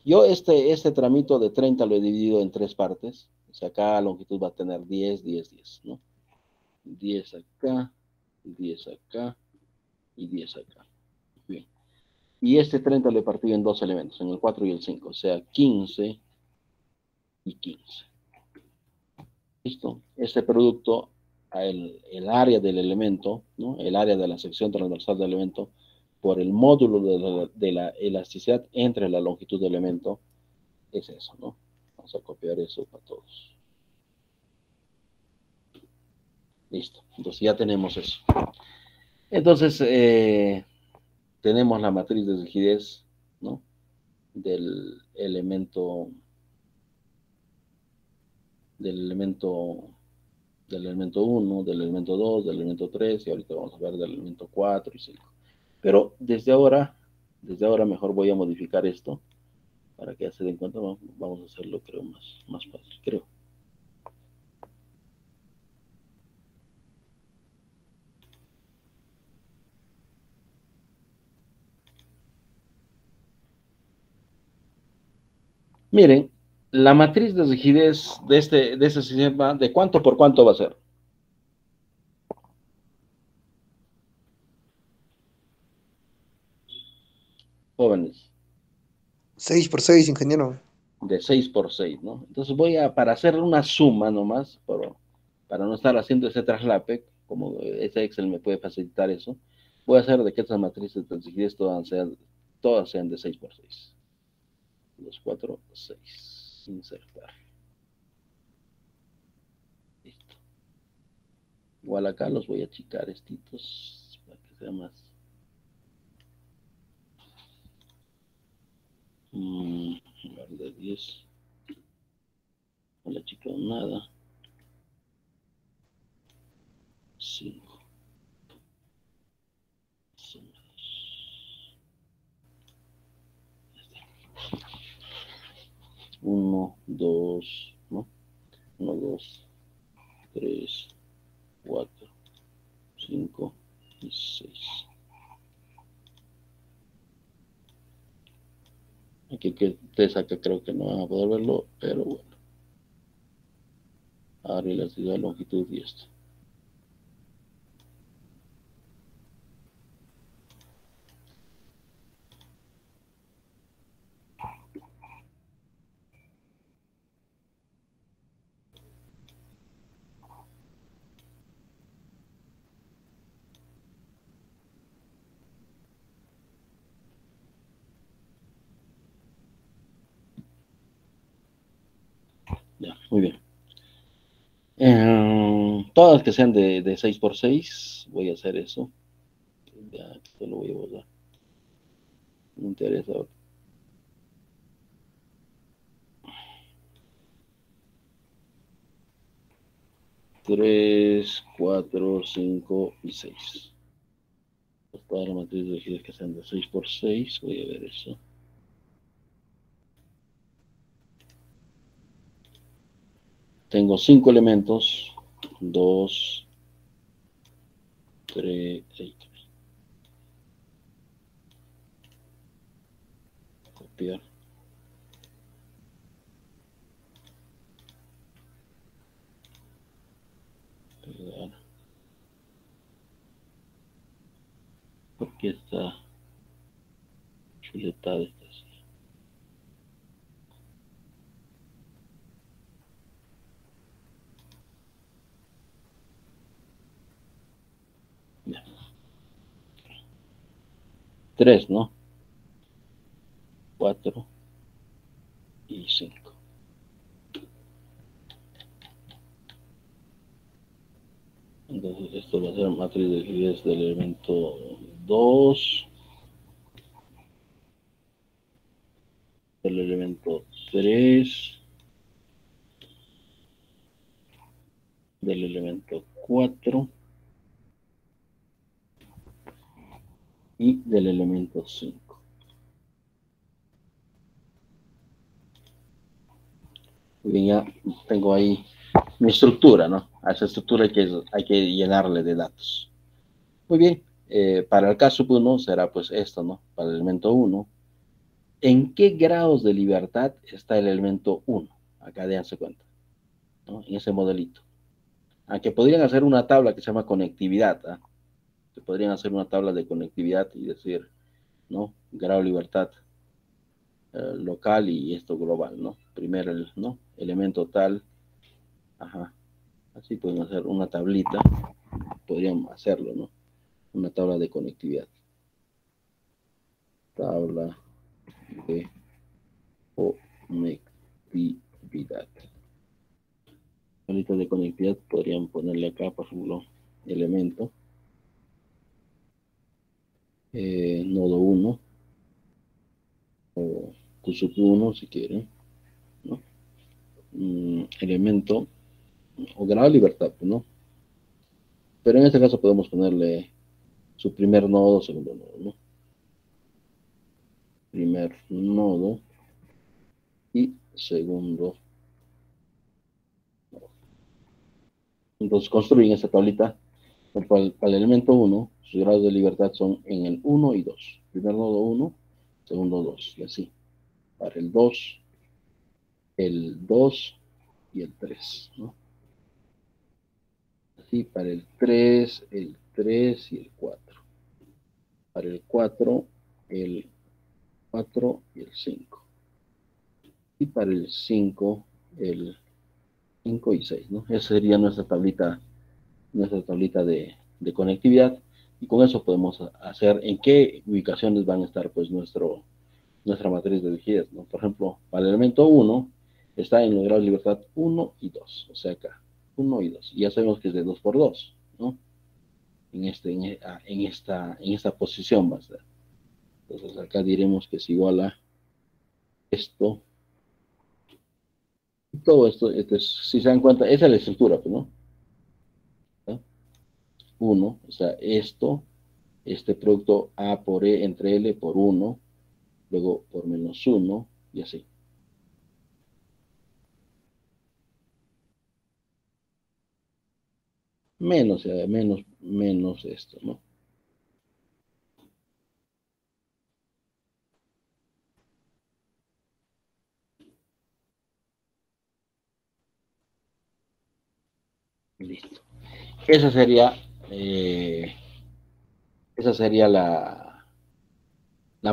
Yo este tramito de 30 lo he dividido en 3 partes. O sea, cada longitud va a tener 10, 10, 10, ¿no? 10 acá, 10 acá y 10 acá. Bien. Y este 30 lo he partido en 2 elementos, en el 4 y el 5. O sea, 15 y 15. ¿Listo? Este producto, el área del elemento, ¿no? El área de la sección transversal del elemento, por el módulo de la elasticidad entre la longitud del elemento, es eso, ¿no? Vamos a copiar eso para todos. Listo. Entonces ya tenemos eso. Entonces, tenemos la matriz de rigidez, ¿no? Del elemento 1, del elemento 2, del elemento 3, y ahorita vamos a ver del elemento 4 y 5. Pero desde ahora mejor voy a modificar esto para que ya se den cuenta. Vamos a hacerlo, creo, más fácil, creo. Miren, la matriz de rigidez de este sistema, ¿de cuánto por cuánto va a ser? Jóvenes. 6 por 6, ingeniero. De 6 por 6, ¿no? Entonces para hacer una suma nomás, para no estar haciendo ese traslape, como ese Excel me puede facilitar eso, voy a hacer de que estas matrices de rigidez todas sean de 6 por 6. 2, 4, 6. Insertar. Listo. Igual acá los voy a achicar estitos para que sea más. En lugar de 10. No le he achicado nada. 5. 1, 2, ¿no? 1, 2, 3, 4, 5 y 6. Aquí que ustedes acá creo que no van a poder verlo, pero bueno. Ahora relatividad, longitud y esto. Ya, muy bien. Todas que sean de 6 por 6, voy a hacer eso. Ya, esto lo voy a borrar. Me interesa. 3, 4, 5 y 6. Todas las matrices de rigidez que sean de 6 por 6, voy a ver eso. Tengo 5 elementos. 2, 3, 8. Copiar. Pegar. Porque esta chuletada está así. Ya. 3, ¿no? 4 y 5. Entonces esto va a ser matriz de rigidez del elemento 2, del elemento 3, del elemento 4 y del elemento 5. Muy bien, ya tengo ahí mi estructura, ¿no? A esa estructura hay que llenarle de datos. Muy bien, para el caso 1 será pues esto, ¿no? Para el elemento 1. ¿En qué grados de libertad está el elemento 1? Acá déjense cuenta, ¿no? En ese modelito. Aunque podrían hacer una tabla que se llama conectividad, ¿eh? Que podrían hacer una tabla de conectividad y decir, ¿no? Grado de libertad local y esto global, ¿no? Primero el, ¿no? Elemento tal, ajá. Así pueden hacer una tablita, podrían hacerlo, ¿no? Una tabla de conectividad. Tabla de conectividad. Tablita de conectividad podrían ponerle acá, por ejemplo, elemento, nodo 1 o QSUB 1 si quieren, ¿no? Elemento o grado de libertad, ¿no? Pero en este caso podemos ponerle su primer nodo, segundo nodo, ¿no? Primer nodo y segundo nodo. Entonces construyen esta tablita. Para el elemento 1, sus grados de libertad son en el 1 y 2. Primer nodo 1, segundo 2, y así. Para el 2 y el 3, ¿no? Así para el 3 y el 4. Para el 4 y el 5. Y para el 5 el 5 y 6, ¿no? Esa sería nuestra tablita de conectividad. Y con eso podemos hacer en qué ubicaciones van a estar pues nuestra matriz de rigidez, ¿no? Por ejemplo, para el elemento 1 está en los grados de libertad 1 y 2, o sea acá, 1 y 2. Y ya sabemos que es de 2 por 2, ¿no? En esta posición va a ser. Entonces acá diremos que es igual a esto. Todo esto, si se dan cuenta, esa es la estructura, ¿no? ¿Ah? 1, o sea, este producto A por E entre L por 1, luego por menos 1, y así. Menos, menos esto, ¿no? Listo. Esa sería, eh, esa sería la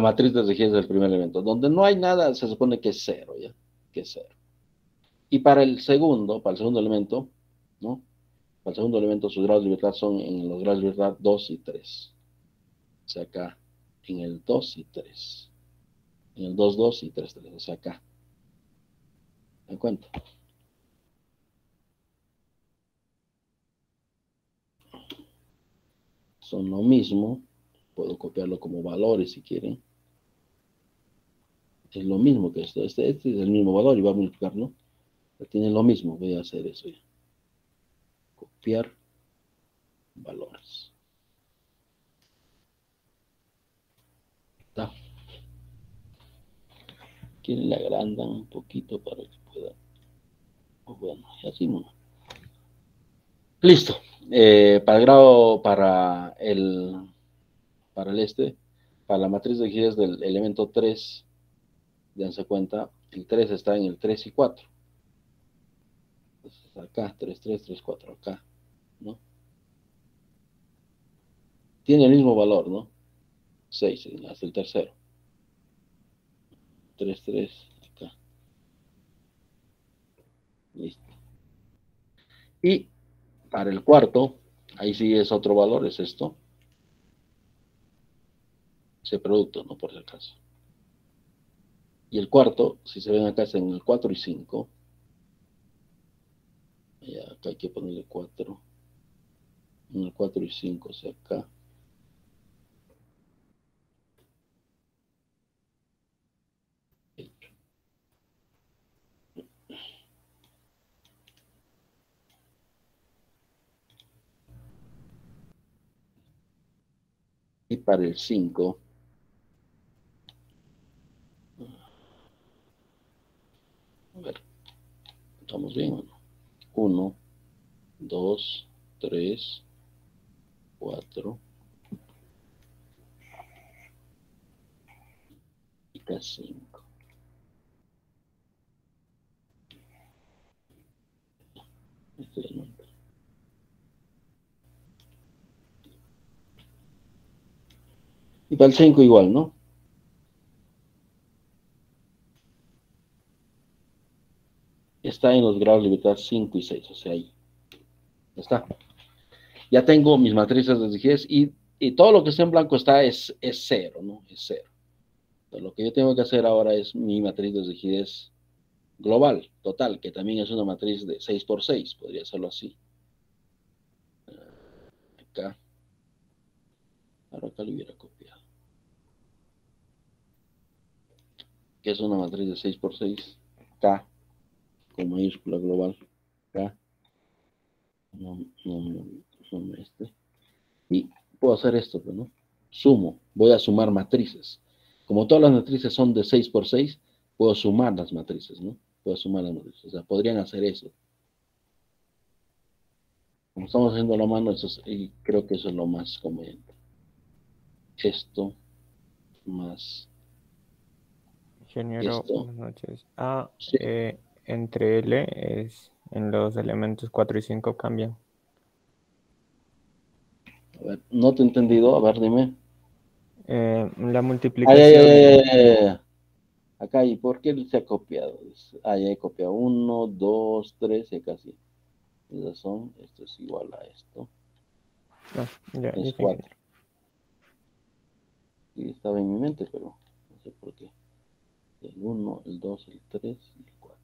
matriz de rigidez del primer elemento. Donde no hay nada, se supone que es cero, ¿ya? Que es cero. Y para el segundo elemento, ¿no? Para el segundo elemento, sus grados de libertad son en los grados de libertad 2 y 3. O sea, acá, en el 2 y 3. En el 2, 2 y 3, 3. O sea, acá. ¿Me dan cuenta? Son lo mismo. Puedo copiarlo como valores si quieren. Es lo mismo que esto. Este es el mismo valor y va a multiplicar, ¿no? Tiene lo mismo. Voy a hacer eso ya. Copiar valores. ¿Está? Quieren le agrandan un poquito para que pueda. Bueno, y así no. Listo. Para el grado, para la matriz de rigidez del elemento 3, dense cuenta, el 3 está en el 3 y 4. Entonces acá, 3, 3, 3, 4, acá, ¿no? Tiene el mismo valor, ¿no? 6 hasta el tercero. 3, 3, acá. Listo. Y para el cuarto, ahí sí es otro valor, es esto. Ese producto, ¿no? Por si acaso. Y el cuarto, si se ven acá, es en el 4 y 5. Ya, acá hay que ponerle 4. En el 4 y 5, o sea, acá. Y para el 5, a ver, ¿estamos bien o no? 1, 2, 3, 4 y acá 5. Este es el nombre. Y para el 5 igual, ¿no? Está en los grados de libertad 5 y 6, o sea, ahí. Ya está. Ya tengo mis matrices de rigidez y todo lo que está en blanco es cero, ¿no? Es cero. Entonces, lo que yo tengo que hacer ahora es mi matriz de rigidez global, total, que también es una matriz de 6 por 6, podría hacerlo así. Acá. Ahora acá lo hubiera copiado. Que es una matriz de 6 por 6. K con mayúscula global. K. No, no, no, no este. Y puedo hacer esto, pues, ¿no? Sumo. Voy a sumar matrices. Como todas las matrices son de 6 por 6, puedo sumar las matrices, ¿no? Puedo sumar las matrices. O sea, podrían hacer eso. Como estamos haciendo a la mano, y creo que eso es lo más conveniente. Esto más Ingeniero, esto. buenas noches. Sí. Entre L es en los elementos 4 y 5 cambian. A ver, no te he entendido. A ver, dime. La Ay, ay, multiplicación, ay, ay, ay. Acá, ¿y por qué se ha copiado? Ah, ya he copiado 1, 2, 3, y casi. Esas son, esto es igual a esto. ya, Es listo, 4. ingeniero. Y estaba en mi mente, pero no sé por qué. El 1, el 2, el 3 y el 4.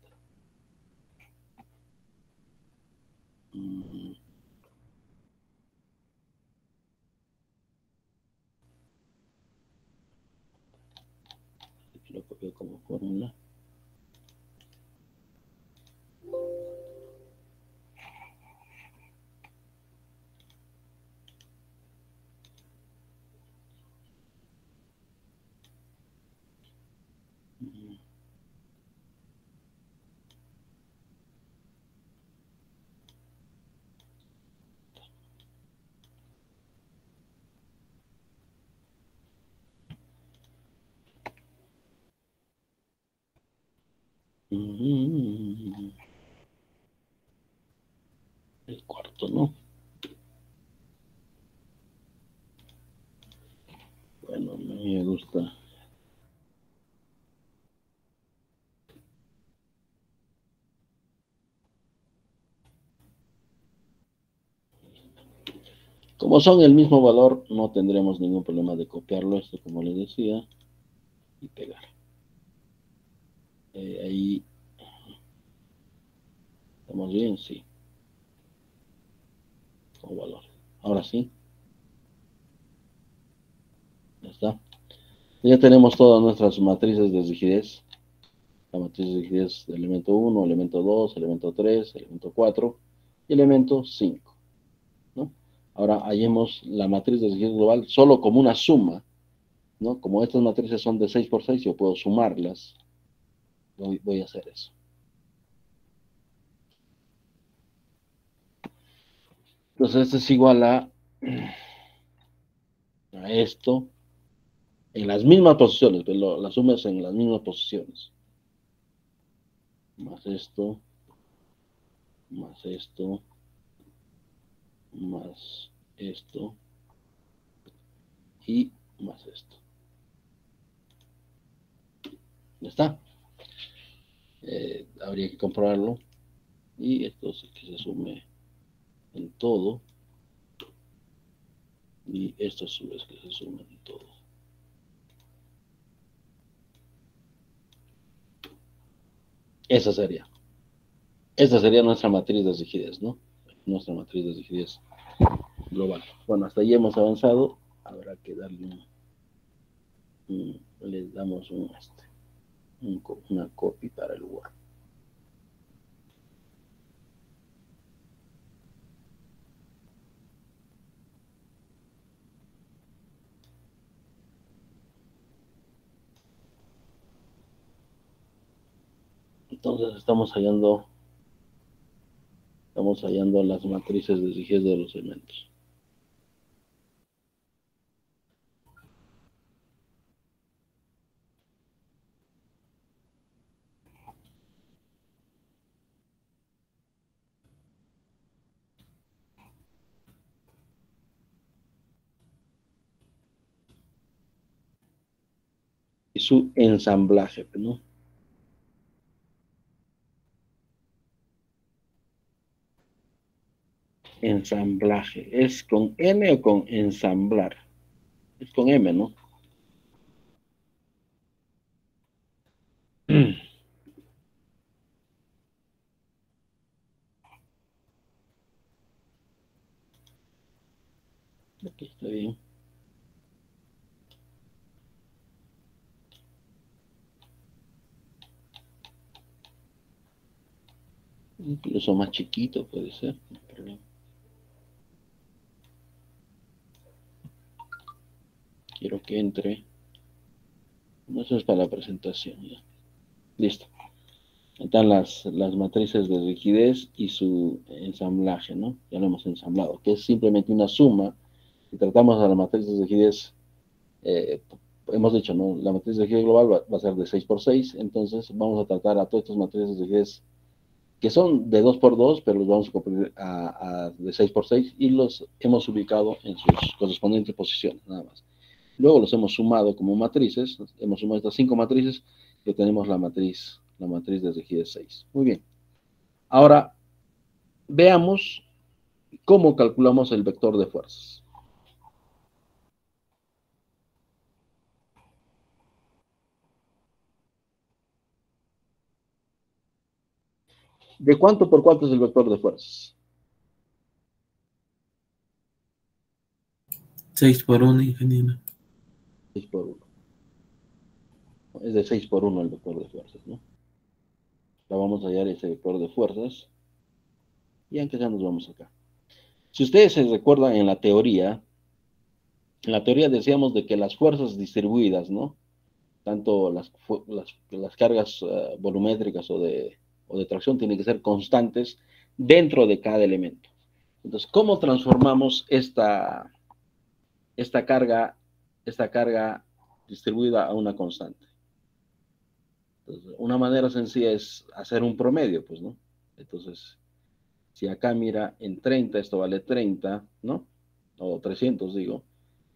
Aquí lo copio como fórmula. El cuarto, ¿no? Bueno, a mí me gusta. Como son el mismo valor, no tendremos ningún problema de copiarlo, esto como les decía, y pegar. Ahí, ¿estamos bien? Sí. Con valor. Ahora sí. Ya está. Ya tenemos todas nuestras matrices de rigidez. La matriz de rigidez de elemento 1, elemento 2, elemento 3, elemento 4 y elemento 5, ¿no? Ahora hallemos la matriz de rigidez global solo como una suma, ¿no? Como estas matrices son de 6 por 6, yo puedo sumarlas. Voy a hacer eso. Entonces esto es igual a esto en las mismas posiciones, pero la suma es en las mismas posiciones. Más esto, más esto, más esto y más esto. Ya está. Habría que comprobarlo. Y esto es que se sume en todo. Y esto a su vez que se sume en todo. Esa sería. Esta sería nuestra matriz de rigidez, ¿no? Nuestra matriz de rigidez global. Bueno, hasta ahí hemos avanzado. Habrá que darle le damos una copy para el Word. Entonces estamos hallando las matrices de rigidez de los elementos. Y su ensamblaje, ¿no? Ensamblaje. ¿Es con N o con ensamblar? Es con M, ¿no? Aquí está bien. Incluso más chiquito puede ser. No hay problema. Quiero que entre. Eso es para la presentación. Ya. Listo. Están las matrices de rigidez y su ensamblaje, ¿no? Ya lo hemos ensamblado, que es simplemente una suma. Si tratamos a la matriz de rigidez, hemos dicho, ¿no? La matriz de rigidez global va a ser de 6 por 6, entonces vamos a tratar a todas estas matrices de rigidez que son de 2 por 2, pero los vamos a convertir a de 6 por 6 y los hemos ubicado en sus correspondientes posiciones, nada más. Luego los hemos sumado como matrices, hemos sumado estas 5 matrices y tenemos la matriz de rigidez 6. Muy bien. Ahora, veamos cómo calculamos el vector de fuerzas. ¿De cuánto por cuánto es el vector de fuerzas? 6 por 1, ingeniero. 6 por 1. Es de 6 por 1 el vector de fuerzas, ¿no? Ya vamos a hallar ese vector de fuerzas. Y aunque ya nos vamos acá. Si ustedes se recuerdan en la teoría decíamos de que las fuerzas distribuidas, ¿no? Tanto las cargas volumétricas o de tracción tienen que ser constantes dentro de cada elemento. Entonces, ¿cómo transformamos esta carga distribuida a una constante? Entonces, una manera sencilla es hacer un promedio, pues, ¿no? Entonces, si acá mira, en 30 esto vale 30, ¿no? O 300, digo.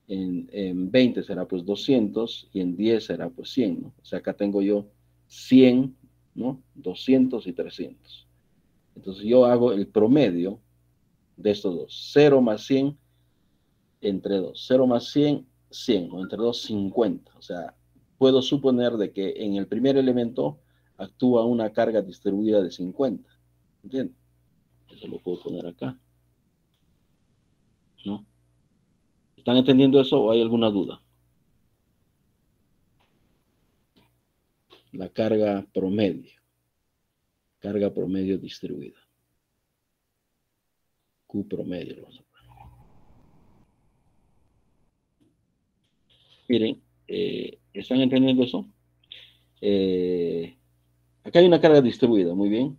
En 20 será pues 200 y en 10 será pues 100, ¿no? O sea, acá tengo yo 100, ¿no? 200 y 300. Entonces yo hago el promedio de estos dos. 0 más 100 entre 2. 0 más 100, 100, o entre 2, 50. O sea, puedo suponer de que en el primer elemento actúa una carga distribuida de 50. ¿Entiendes? Eso lo puedo poner acá, ¿no? ¿Están entendiendo eso o hay alguna duda? La carga promedio distribuida. Q promedio. Miren, ¿están entendiendo eso? Acá hay una carga distribuida, muy bien.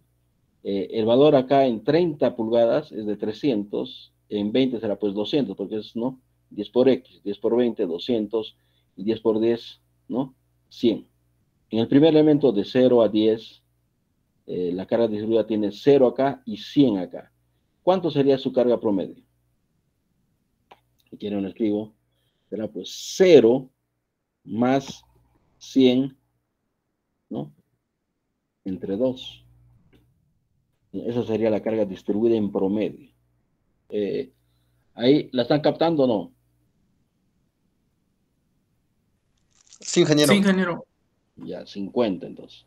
El valor acá en 30 pulgadas es de 300, en 20 será pues 200, porque es, ¿no? 10 por X, 10 por 20, 200, y 10 por 10, ¿no? 100. En el primer elemento de 0 a 10, la carga distribuida tiene 0 acá y 100 acá. ¿Cuánto sería su carga promedio? Si quieren lo escribo. Será pues 0 más 100, ¿no? Entre 2. Esa sería la carga distribuida en promedio. ¿Ahí la están captando o no? Sí, ingeniero. Sí, ingeniero. Ya, 50 entonces.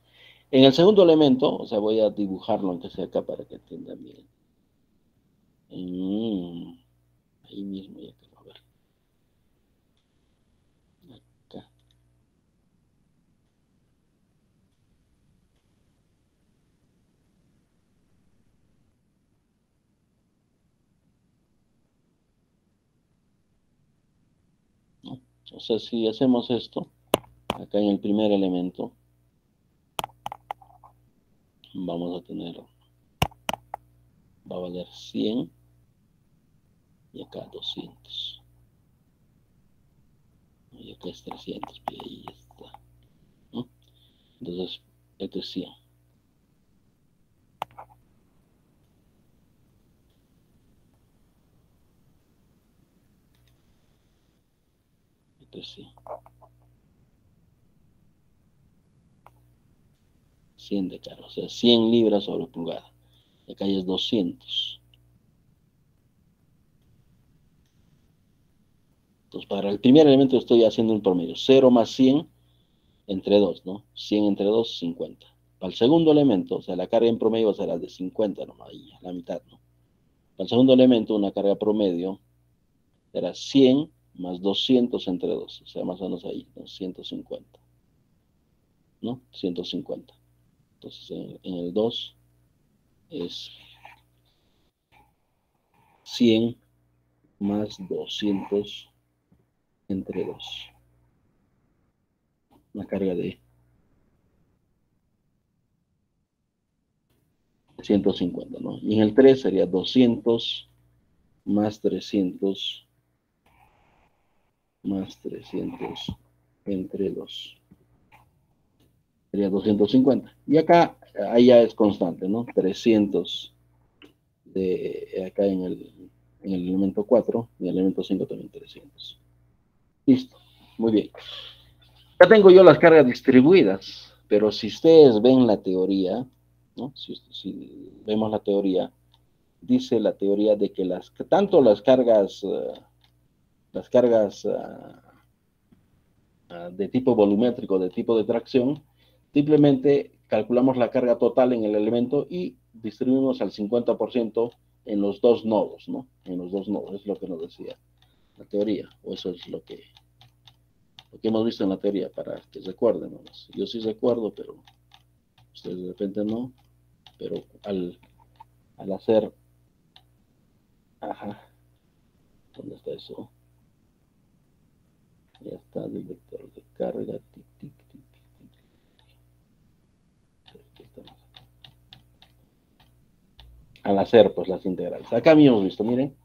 En el segundo elemento, o sea, voy a dibujarlo aunque sea acá para que entiendan bien. Ahí mismo ya quiero ver. Acá. ¿No? O sea, si hacemos esto, acá en el primer elemento, vamos a tener, va a valer 100 y acá 200. Y acá es 300, y ahí está, ¿no? Entonces, este es 100. Este es 100. 100 de carga, o sea, 100 libras sobre pulgada. Acá ya es 200. Entonces, para el primer elemento estoy haciendo un promedio. 0 más 100 entre 2, ¿no? 100 entre 2, 50. Para el segundo elemento, o sea, la carga en promedio será de 50 nomás, ahí, a la mitad, ¿no? Para el segundo elemento, una carga promedio será 100 más 200 entre 2, o sea, más o menos ahí, ¿no? 150, ¿no? 150. Entonces, en el 2 es 100 más 200 entre 2. Una carga de 150, ¿no? Y en el 3 sería 200 más 300 más 300 entre 2. Sería 250. Y acá, ahí ya es constante, ¿no? 300 de acá en el elemento 4 y en el elemento 5 también 300. Listo. Muy bien. Ya tengo yo las cargas distribuidas, pero si ustedes ven la teoría, ¿no? Si vemos la teoría, dice la teoría de que tanto las cargas de tipo volumétrico, de tipo de tracción, simplemente calculamos la carga total en el elemento y distribuimos al 50% en los dos nodos, ¿no? En los dos nodos, es lo que nos decía la teoría, o eso es lo que hemos visto en la teoría, para que recuerden, ¿no? Yo sí recuerdo, pero ustedes de repente no, pero al hacer, ajá, ¿dónde está eso? Ya está el vector de carga, tic, tic, tic, tic. Al hacer pues las integrales. Acá mismo hemos visto, miren.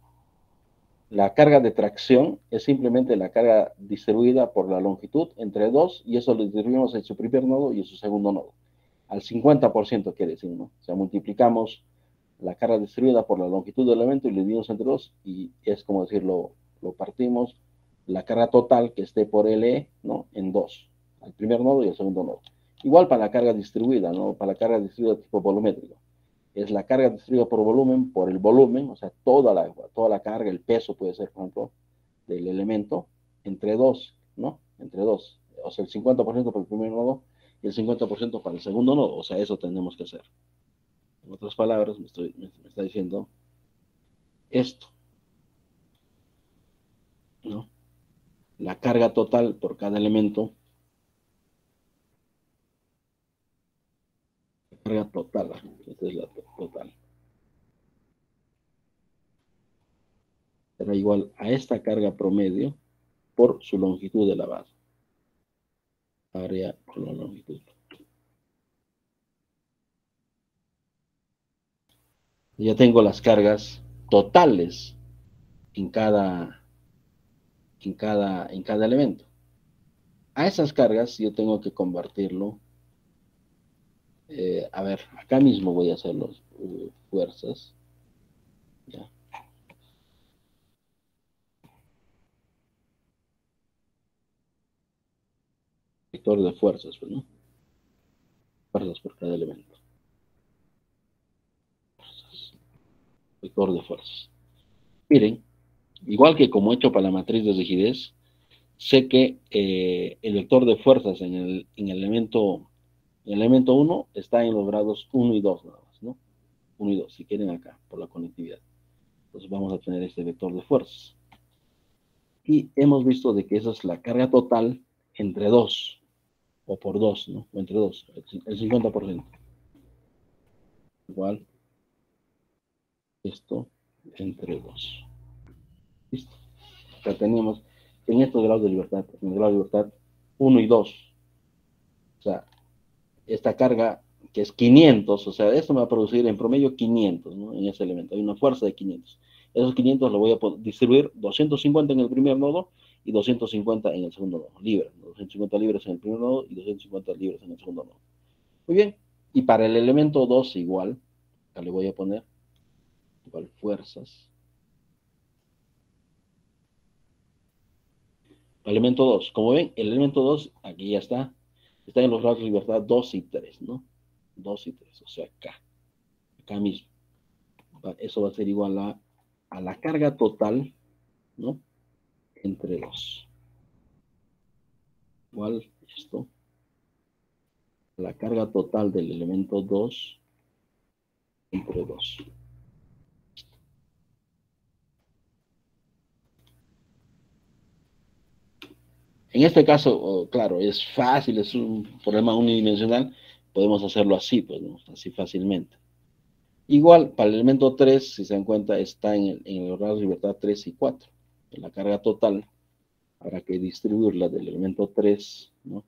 La carga de tracción es simplemente la carga distribuida por la longitud entre 2, y eso lo distribuimos en su primer nodo y en su segundo nodo. Al 50% quiere decir, ¿no? O sea, multiplicamos la carga distribuida por la longitud del elemento y lo dividimos entre 2, y es como decirlo, lo partimos, la carga total que esté por LE, ¿no? En 2, al primer nodo y al segundo nodo. Igual para la carga distribuida, ¿no? Para la carga distribuida tipo volumétrico. Es la carga distribuida por el volumen, o sea, toda la carga, el peso puede ser, por ejemplo, del elemento, entre 2, ¿no? Entre 2. O sea, el 50% para el primer nodo y el 50% para el segundo nodo. O sea, eso tenemos que hacer. En otras palabras, me está diciendo esto, ¿no? La carga total por cada elemento, la carga total, esta es la total, será igual a esta carga promedio por su longitud de la base. Área por la longitud. Ya tengo las cargas totales en cada elemento. A esas cargas yo tengo que convertirlo. A ver, acá mismo voy a hacer las fuerzas. ¿Ya? Vector de fuerzas, pues, ¿no? Fuerzas por cada elemento. Fuerzas. Vector de fuerzas. Miren, igual que como he hecho para la matriz de rigidez, sé que el vector de fuerzas en el elemento 1 está en los grados 1 y 2 nada más, ¿no? 1 y 2, si quieren acá, por la conectividad. Entonces vamos a tener este vector de fuerzas. Y hemos visto de que esa es la carga total entre 2, o por 2, ¿no? O entre 2, el 50%. Igual, esto entre 2. ¿Listo? O sea, teníamos en estos grados de libertad, en el grado de libertad 1 y 2. O sea, esta carga que es 500, o sea, esto me va a producir en promedio 500, ¿no? En ese elemento, hay una fuerza de 500. Esos 500 lo voy a distribuir 250 en el primer nodo y 250 en el segundo nodo, libres, ¿no? 250 libres en el primer nodo y 250 libres en el segundo nodo. Muy bien, y para el elemento 2 igual, acá le voy a poner igual fuerzas. Elemento 2, como ven, el elemento 2 aquí ya está en los grados de libertad 2 y 3, ¿no? 2 y 3, o sea, acá mismo. Eso va a ser igual a la carga total, ¿no? Entre 2. Igual esto, la carga total del elemento 2 entre 2. En este caso, claro, es fácil, es un problema unidimensional, podemos hacerlo así, pues, ¿no? Así fácilmente. Igual, para el elemento 3, si se dan cuenta, está en el grado de libertad 3 y 4. En la carga total, habrá que distribuirla del elemento 3, ¿no?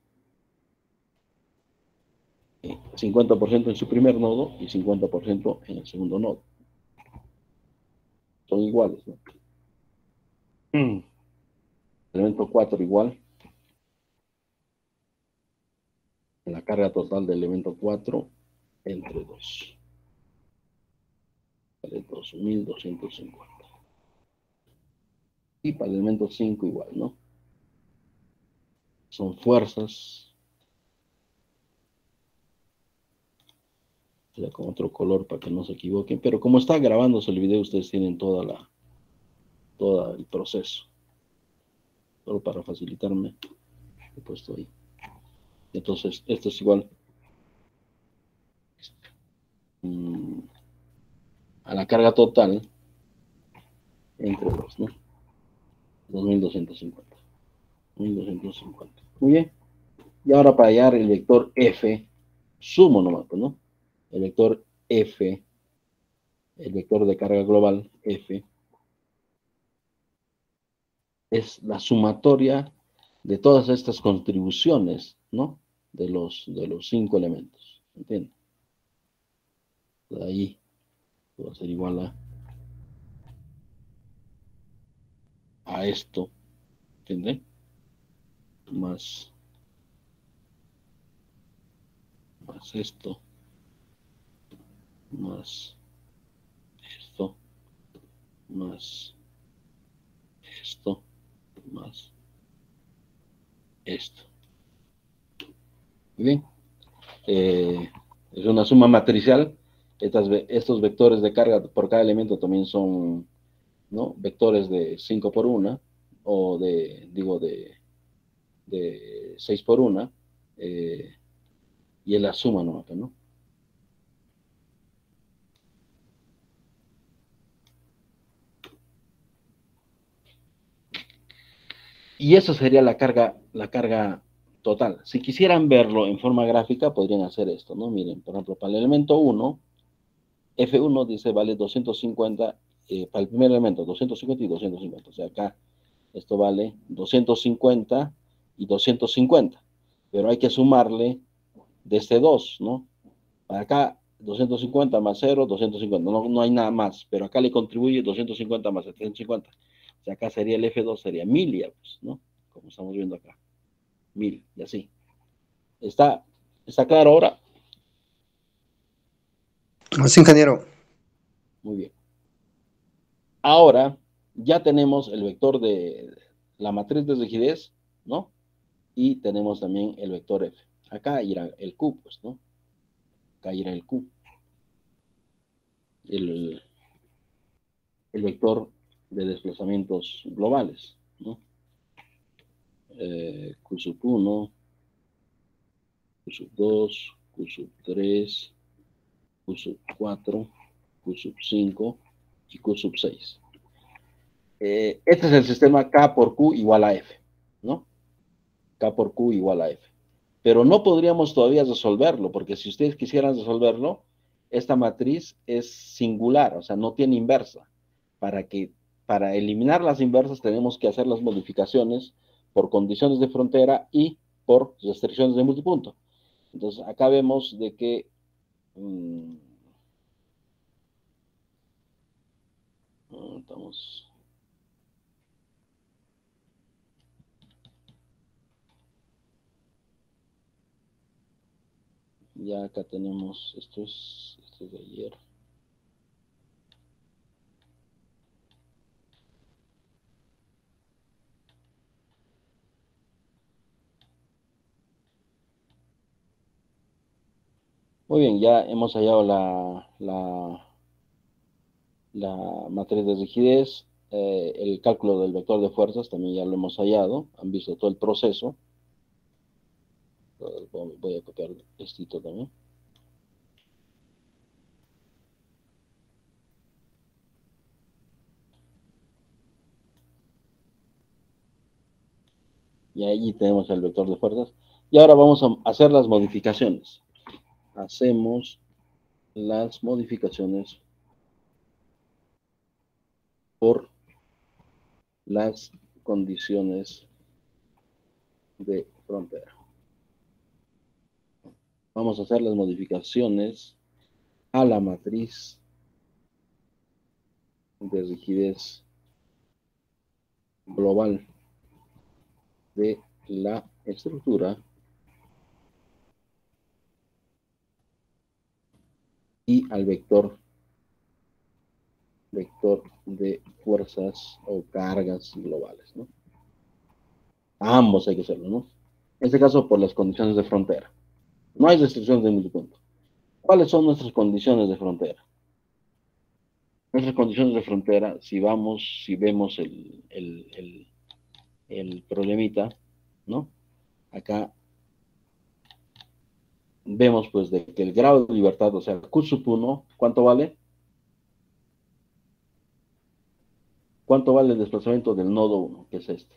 50% en su primer nodo y 50% en el segundo nodo. Son iguales, ¿no? Elemento 4 igual. En la carga total del elemento 4 entre 2. Vale 2250. Y para el elemento 5 igual, ¿no? Son fuerzas. Ya con otro color para que no se equivoquen. Pero como está grabándose el video, ustedes tienen todo el proceso. Solo para facilitarme, he puesto ahí. Entonces, esto es igual a la carga total entre 2, ¿no? 2250. 1250. Muy bien. Y ahora para hallar el vector F, sumo nomás, pues, ¿no? El vector F, el vector de carga global F, es la sumatoria de todas estas contribuciones, ¿no? De los 5 elementos. ¿Entienden? De ahí va a ser igual a a esto, ¿entienden? Más esto, más esto, más esto, más esto. Muy bien. Es una suma matricial. Estos vectores de carga por cada elemento también son, ¿no?, vectores de 5 por 1, o de 6 por 1, y es la suma, ¿no? Y eso sería la carga total. Si quisieran verlo en forma gráfica, podrían hacer esto, ¿no? Miren, por ejemplo, para el elemento 1, F1 dice vale 250, para el primer elemento, 250 y 250. O sea, acá esto vale 250 y 250. Pero hay que sumarle de este 2, ¿no? Para acá, 250 más 0, 250. No hay nada más. Pero acá le contribuye 250 más 750. O sea, acá sería el F2, sería 1000 ya, pues, ¿no? Como estamos viendo acá. 1000, y así. ¿Está claro ahora? Sí, ingeniero. Muy bien. Ahora ya tenemos el vector de la matriz de rigidez, ¿no? Y tenemos también el vector F. Acá irá el Q, pues, ¿no? Acá irá el Q. El vector de desplazamientos globales, ¿no? Q sub 1, Q sub 2, Q sub 3, Q sub 4, Q sub 5 y Q sub 6. Este es el sistema K por Q igual a F, ¿no? K por Q igual a F. Pero no podríamos todavía resolverlo, porque si ustedes quisieran resolverlo, esta matriz es singular, o sea, no tiene inversa. Para eliminar las inversas tenemos que hacer las modificaciones por condiciones de frontera y por restricciones de multipunto. Entonces, acá vemos de que estamos... Ya acá tenemos, esto es de ayer. Muy bien, ya hemos hallado la matriz de rigidez, el cálculo del vector de fuerzas también ya lo hemos hallado, han visto todo el proceso. Voy a copiar esto también. Y ahí tenemos el vector de fuerzas. Y ahora vamos a hacer las modificaciones. Hacemos las modificaciones por las condiciones de frontera. Vamos a hacer las modificaciones a la matriz de rigidez global de la estructura y al vector de fuerzas o cargas globales, ¿no? A ambos hay que hacerlo, ¿no? En este caso, por las condiciones de frontera. No hay restricciones de multipunto. ¿Cuáles son nuestras condiciones de frontera? Nuestras condiciones de frontera, si vemos el problemita, ¿no? Acá vemos pues de que el grado de libertad, o sea, Q sub 1, ¿cuánto vale? ¿Cuánto vale el desplazamiento del nodo 1, que es este?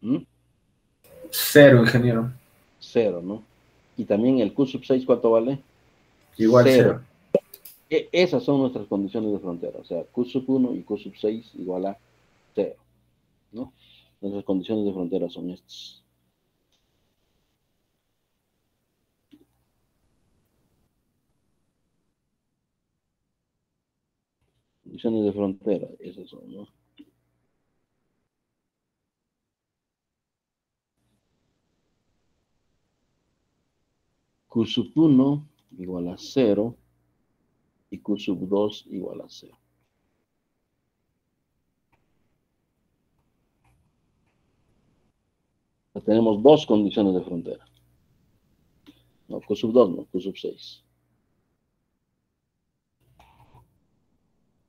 ¿Mm? 0, ingeniero. 0, ¿no? Y también el Q sub 6, ¿cuánto vale? Igual 0. 0. Esas son nuestras condiciones de frontera, o sea, Q sub 1 y Q sub 6 igual a 0, ¿no? Nuestras condiciones de frontera son estas. condiciones de frontera, esas son, ¿no? Q sub 1 igual a 0 y Q sub 2 igual a 0. Ya tenemos dos condiciones de frontera. No, Q sub 2, no, Q sub 6.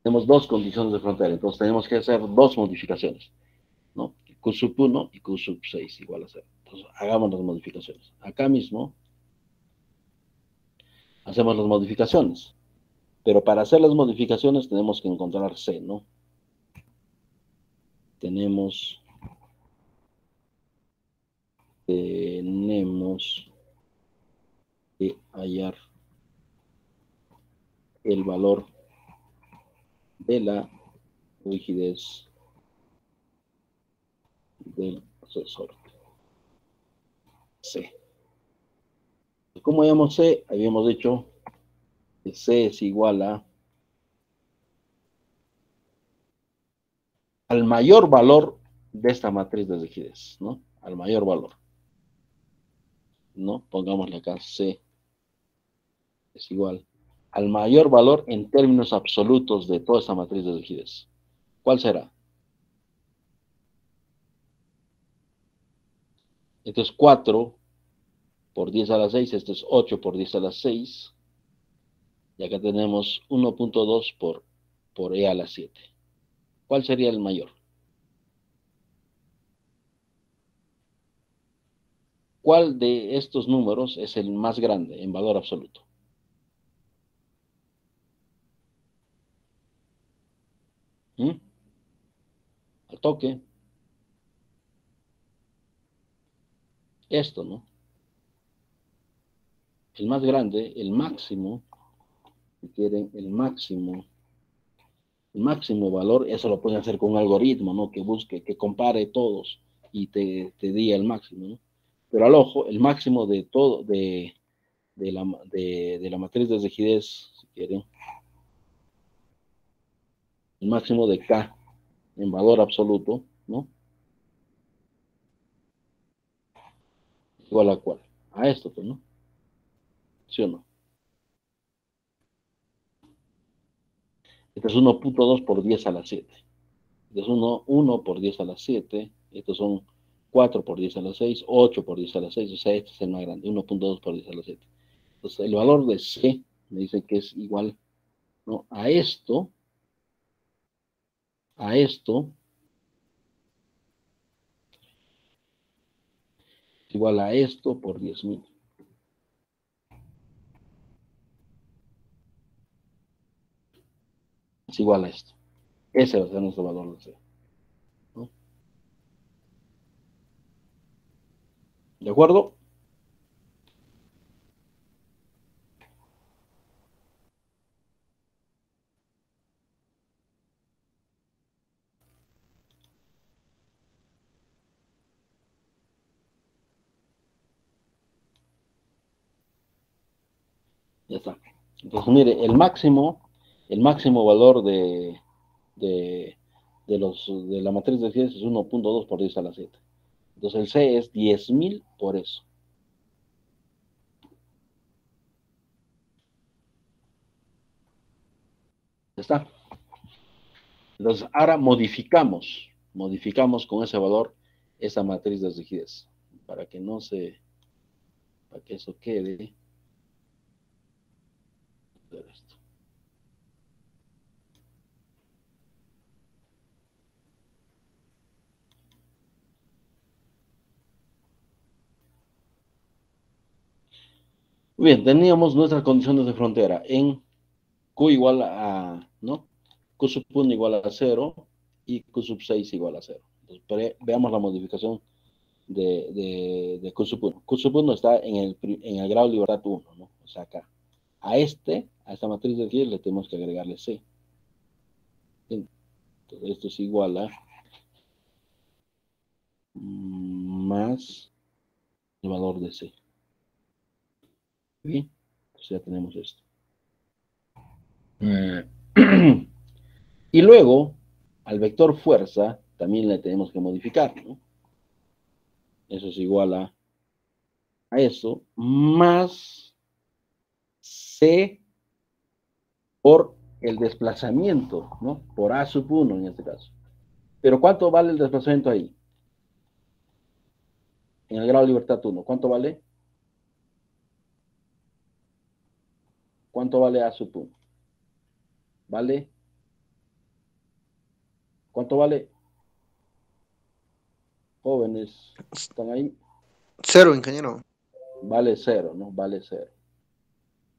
Tenemos dos condiciones de frontera, entonces tenemos que hacer dos modificaciones, ¿no? Q sub 1 y Q sub 6 igual a 0. Entonces, hagamos las modificaciones. Acá mismo hacemos las modificaciones, pero para hacer las modificaciones tenemos que encontrar C, ¿no? Tenemos que hallar el valor de la rigidez del resorte. C. ¿Cómo llamamos C? Habíamos dicho que C es igual al mayor valor de esta matriz de rigidez, ¿no? Al mayor valor, ¿no? Pongámosle acá C es igual al mayor valor en términos absolutos de toda esta matriz de rigidez. ¿Cuál será? Esto es 4 por 10 a la 6, esto es 8 por 10 a la 6, y acá tenemos 1.2 por E a la 7. ¿Cuál sería el mayor? ¿Cuál de estos números es el más grande en valor absoluto? Al toque. Esto, ¿no? El más grande, el máximo, si quieren, el máximo valor, eso lo pueden hacer con un algoritmo, ¿no? Que busque, que compare todos y te diga el máximo, ¿no? Pero al ojo, el máximo de todo, de la matriz de rigidez, si quieren, el máximo de K en valor absoluto, ¿no? Igual a cuál? A esto, pues, ¿no? ¿Sí o no? Este es 1.2 por 10 a la 7. Este es 1 por 10 a la 7. Estos son 4 por 10 a la 6, 8 por 10 a la 6. O sea, este es el más grande, 1.2 por 10 a la 7. Entonces, el valor de C me dice que es igual, ¿no? A esto, es igual a esto por 10.000. Es igual a esto. Ese va a ser nuestro valor de C, ¿no? ¿De acuerdo? Ya está. Entonces, mire, el máximo valor de la matriz de 10 es 1.2 por 10 a la 7. Entonces, el C es 10.000 por eso. Ya está. Entonces, ahora modificamos con ese valor esa matriz de rigidez para que eso quede. Esto. Bien, teníamos nuestras condiciones de frontera en Q igual a, ¿no? Q sub 1 igual a 0 y Q sub 6 igual a 0. Entonces, veamos la modificación de Q sub 1. Q sub 1 está en el grado de libertad 1, ¿no? O sea, acá. A esta matriz de aquí le tenemos que agregarle C. Entonces, esto es igual a más el valor de C. Bien, entonces ya tenemos esto. Y luego, al vector fuerza, también le tenemos que modificar, ¿no? Eso es igual a eso, más C por el desplazamiento, ¿no? Por A sub 1 en este caso. Pero ¿cuánto vale el desplazamiento ahí? En el grado de libertad 1, ¿cuánto vale? ¿Cuánto vale A sub 1? ¿Vale? ¿Cuánto vale? Jóvenes, ¿están ahí? 0, ingeniero. Vale 0, ¿no? Vale 0.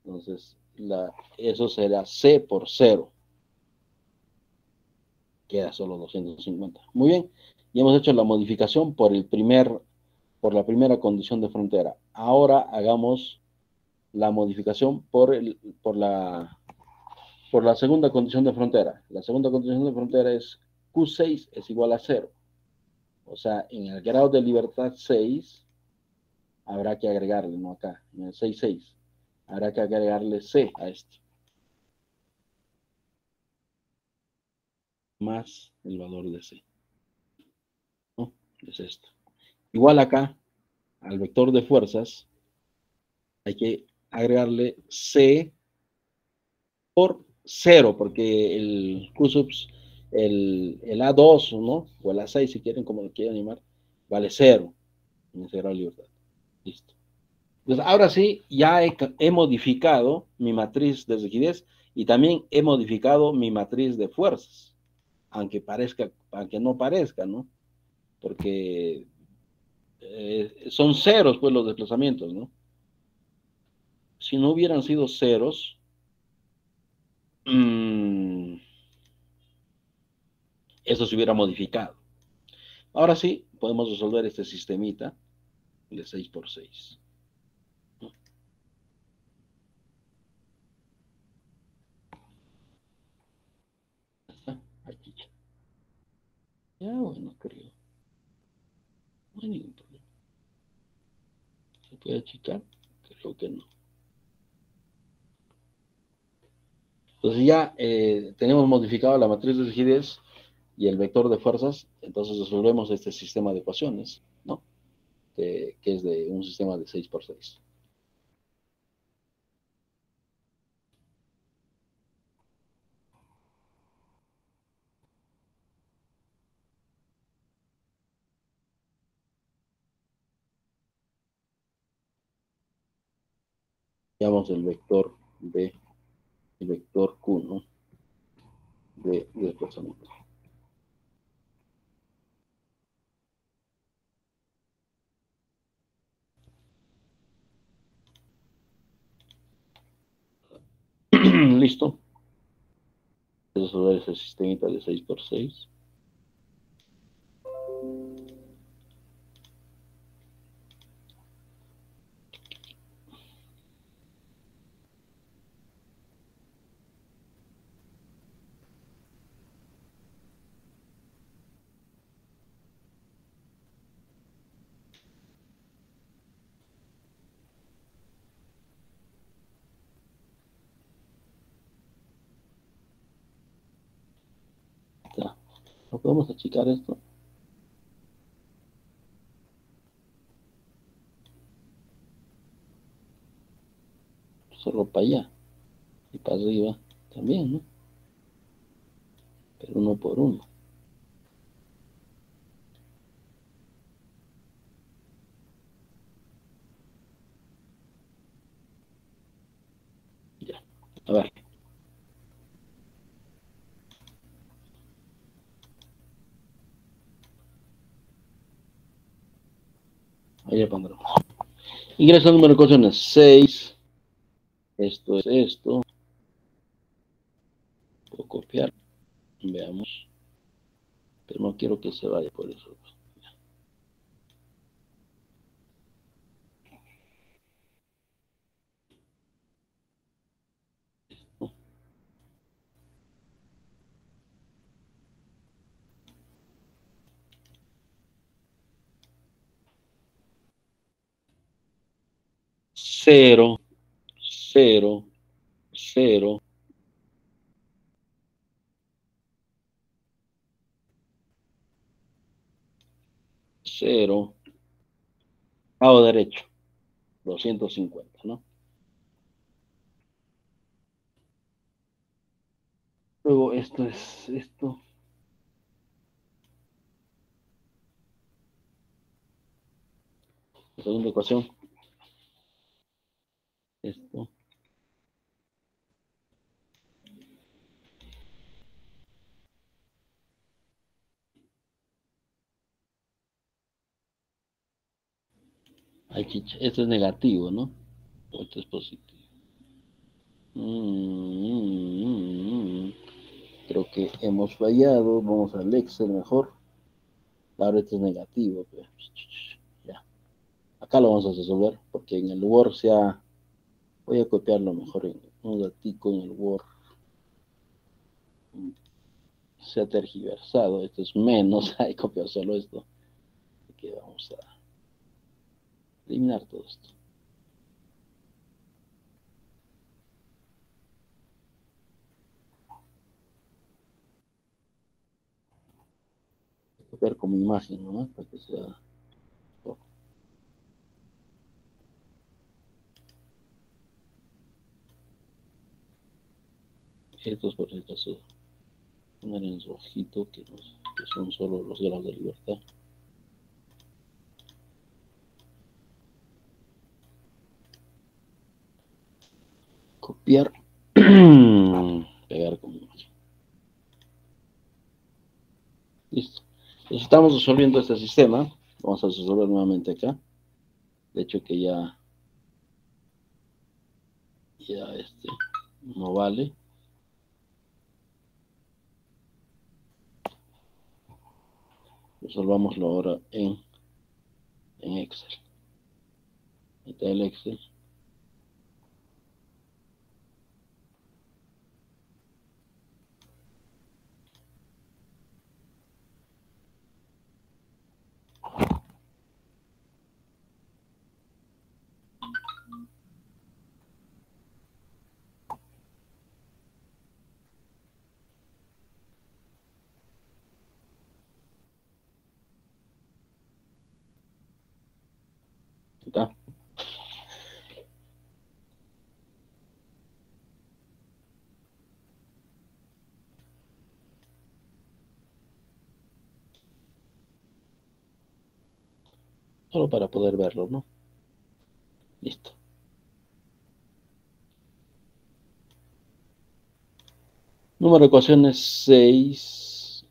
Entonces, eso será C por 0. Queda solo 250. Muy bien. Y hemos hecho la modificación por la primera condición de frontera. Ahora hagamos la modificación por la segunda condición de frontera. La segunda condición de frontera es Q6 es igual a 0. O sea, en el grado de libertad 6 habrá que agregarle, no acá, en el 6,6. Habrá que agregarle C a esto. Más el valor de C. ¿No? Es esto. Igual acá, al vector de fuerzas, hay que agregarle C por 0, porque el Q-subs, el A2, ¿no? O el A6, si quieren, como lo quieran llamar, vale 0 en ese grado de libertad. Listo. Entonces, ahora sí, ya he modificado mi matriz de rigidez y también he modificado mi matriz de fuerzas, aunque no parezca, ¿no? Porque son ceros, pues, los desplazamientos, ¿no? Si no hubieran sido ceros, eso se hubiera modificado. Ahora sí, podemos resolver este sistemita de 6 por 6. Aquí. Ya, bueno, creo. No hay ningún problema. ¿Se puede achicar? Creo que no. Entonces ya tenemos modificado la matriz de rigidez y el vector de fuerzas, entonces resolvemos este sistema de ecuaciones, ¿no? Que es de un sistema de 6 por 6. Llamamos el vector B, el vector Q, ¿no? De desplazamiento. Listo. Resolver ese sistemita de 6 por 6. Ya. ¿No podemos achicar esto? Solo para allá y para arriba también, ¿no? Pero uno por uno. Ya. A ver. Ahí ya pondremos. Ingreso al número de ecuaciones 6. Esto es esto. Puedo copiar. Veamos. Pero no quiero que se vaya por eso. 0, 0, 0. 0, lado derecho, 250, ¿no? Luego esto es esto. La segunda ecuación. Esto. Ay, chicha, esto es negativo, ¿no? O esto es positivo. Creo que hemos fallado. Vamos al Excel mejor. Claro, esto es negativo. Pero... ya. Acá lo vamos a resolver porque en el Word voy a copiarlo mejor en un ratico en el Word. Se ha tergiversado. Esto es menos. Hay que copiar solo esto. Así que vamos a eliminar todo esto. Copiar como imagen, ¿no? Para que sea... Estos por si acaso poner en rojito que son solo los grados de libertad. Copiar, pegar como imagen. Listo. Entonces estamos resolviendo este sistema. Vamos a resolver nuevamente acá. De hecho que ya no vale. Resolvámoslo ahora en Excel. Ahí está el Excel. Ahí está. Solo para poder verlo, ¿no? Listo. Número de ecuaciones 6.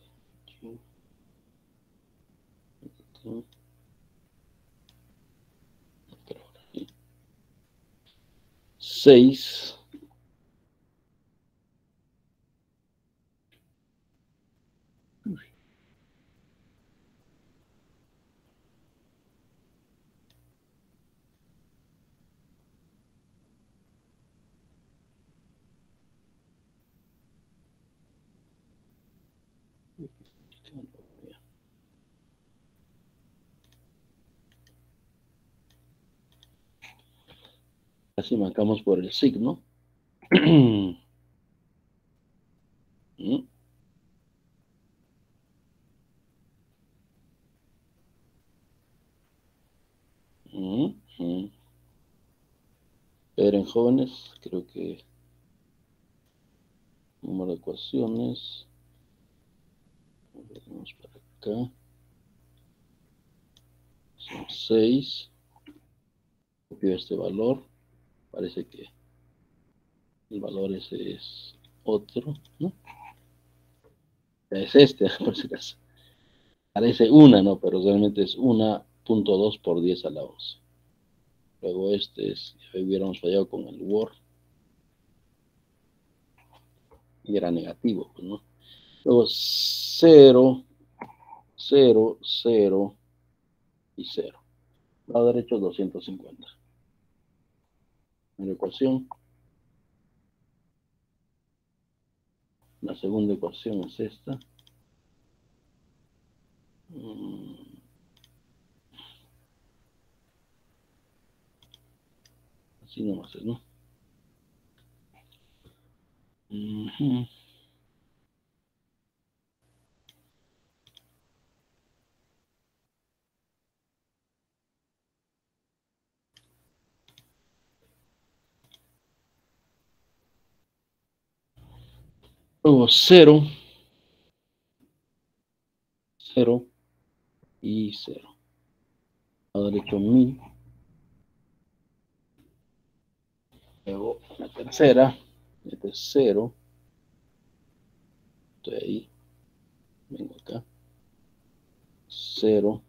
6. Así marcamos por el signo. Pero en jóvenes, creo que número de ecuaciones. Vamos para acá. Son 6. Copio este valor. Parece que el valor ese es otro, ¿no? Es este, por si acaso. Parece una, ¿no? Pero realmente es 1.2 por 10 a la 11. Luego este es, hubiéramos fallado con el Word. Y era negativo, pues, ¿no? Luego 0, 0, 0 y 0. Lado derecho 250. La ecuación. La segunda ecuación es esta. Así nomás es, ¿no? Luego 0, 0 y 0. Lado derecho 1000. Luego la tercera, este es 0. Estoy ahí. Vengo acá. 0.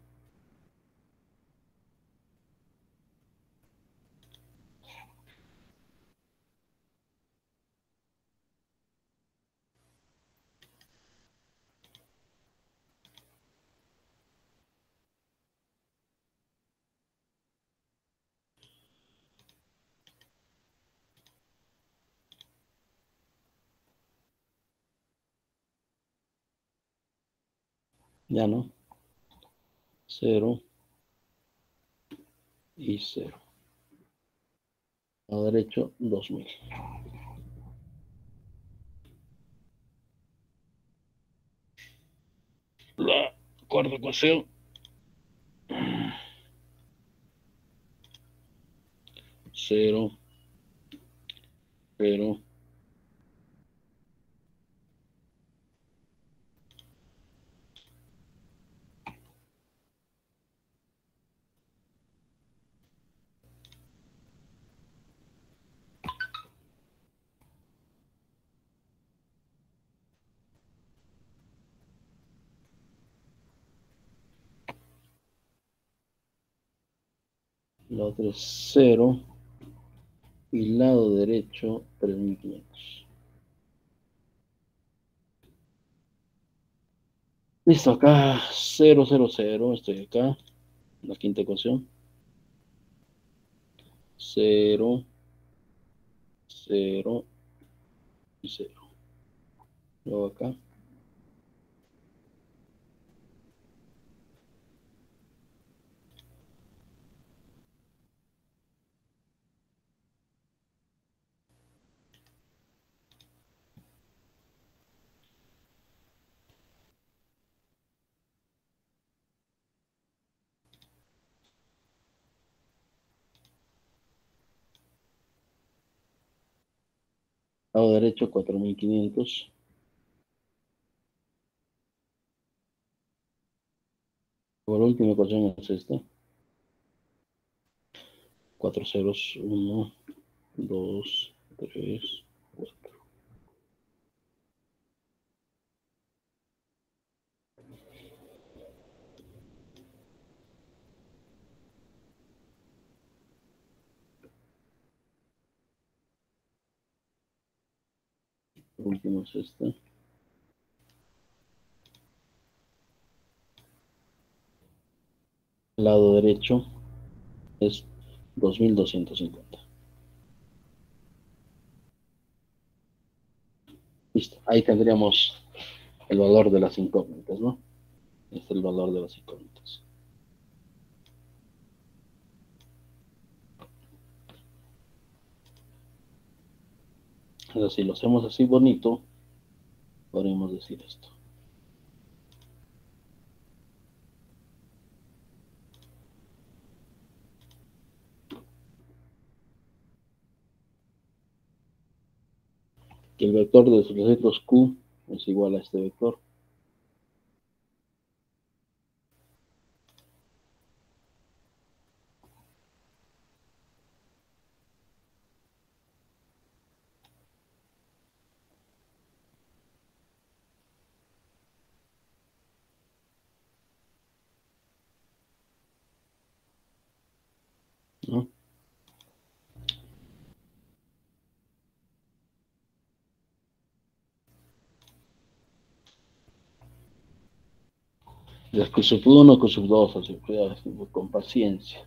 Ya no. 0 y 0. Lado derecho 2000. La cuarta ecuación. 0, 0. La otra es 0 y lado derecho 3500. Listo, acá 0, 0, 0. Estoy acá. La quinta ecuación. 0, 0 y 0. Luego acá. Lado derecho 4500. Luego la última ecuación es esta. 4 ceros, 1, 2, 3, 4. La última es esta. Lado derecho es 2250. Listo. Ahí tendríamos el valor de las incógnitas, ¿no? Este es el valor de las incógnitas. Entonces, si lo hacemos así bonito, podríamos decir esto. Que el vector de los letras Q es igual a este vector. ¿No? Y es Q sub 1, Q sub 2, así, cuidado, con paciencia.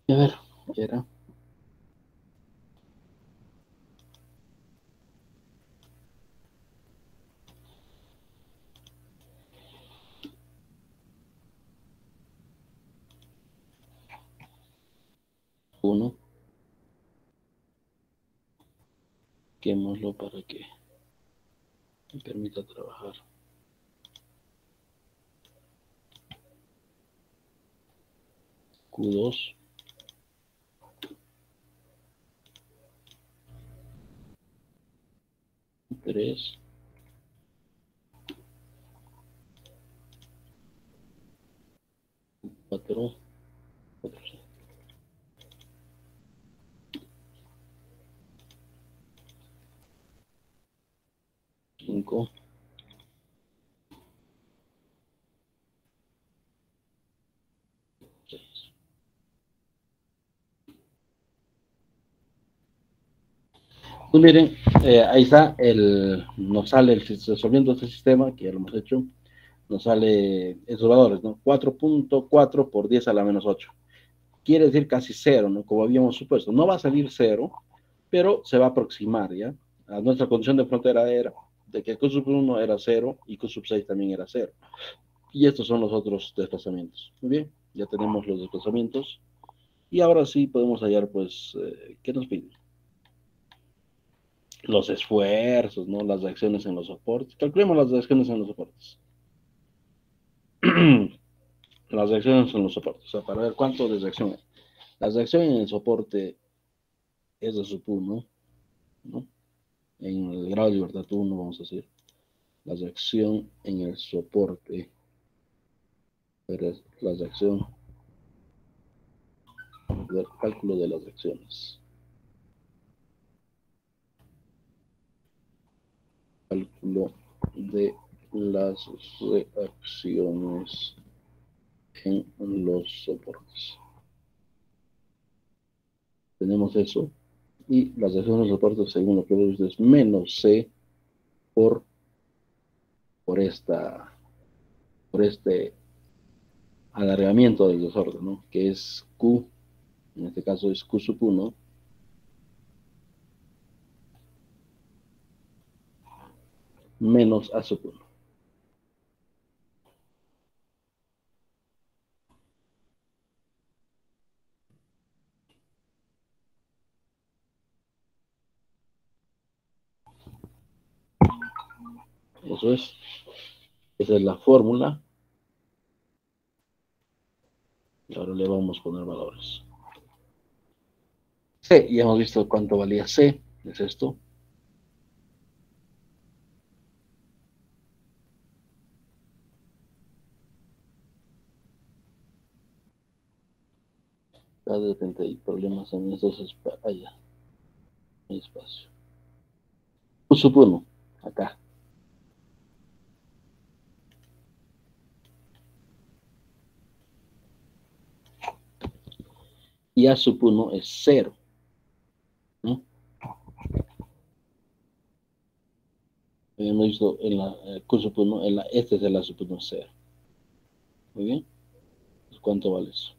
Y a ver, era. 1. Quémoslo para que me permita trabajar. Q2. Q3. 4. 5. 6. Pues miren, ahí está, nos sale resolviendo este sistema, que ya lo hemos hecho, nos sale esos valores, ¿no? 4.4 por 10 a la menos 8. Quiere decir casi 0, ¿no? Como habíamos supuesto. No va a salir 0, pero se va a aproximar, ¿ya? A nuestra condición de frontera era de que Q sub 1 era 0 y Q sub 6 también era 0. Y estos son los otros desplazamientos. Muy bien, ya tenemos los desplazamientos. Y ahora sí podemos hallar, pues, ¿qué nos piden? Los esfuerzos, ¿no? Las reacciones en los soportes. Calculemos las reacciones en los soportes. Las reacciones en los soportes. O sea, para ver cuánto de reacción hay. La reacción en el soporte es de sub 1, ¿no? En el grado de libertad 1, vamos a decir. La reacción en el soporte. La reacción. El cálculo de las reacciones. Cálculo de las reacciones en los soportes. Tenemos eso. Y las reacciones de soportes, según lo que hemos visto, es menos C por este alargamiento del desorden, ¿no? Que es Q, en este caso es Q sub 1, menos A sub 1. Eso es. Esa es la fórmula. Y ahora le vamos a poner valores. C, ya hemos visto cuánto valía C. Es esto. De repente hay problemas en estos espacios. Allá. Hay espacio. Q sub 1. Acá. Y A sub 1 es 0. ¿No? Hemos visto en la Q sub 1, este es el A sub 1 0. Muy bien. ¿Cuánto vale eso?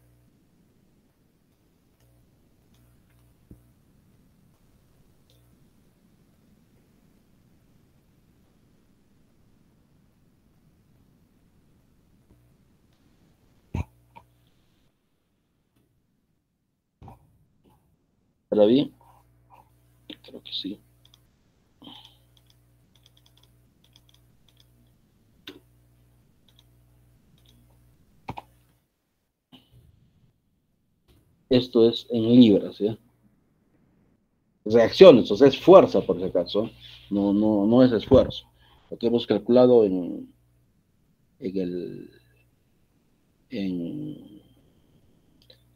¿Está bien? Creo que sí. Esto es en libras, ¿ya? Reacciones, o sea, es fuerza por si acaso. No es esfuerzo. Lo que hemos calculado en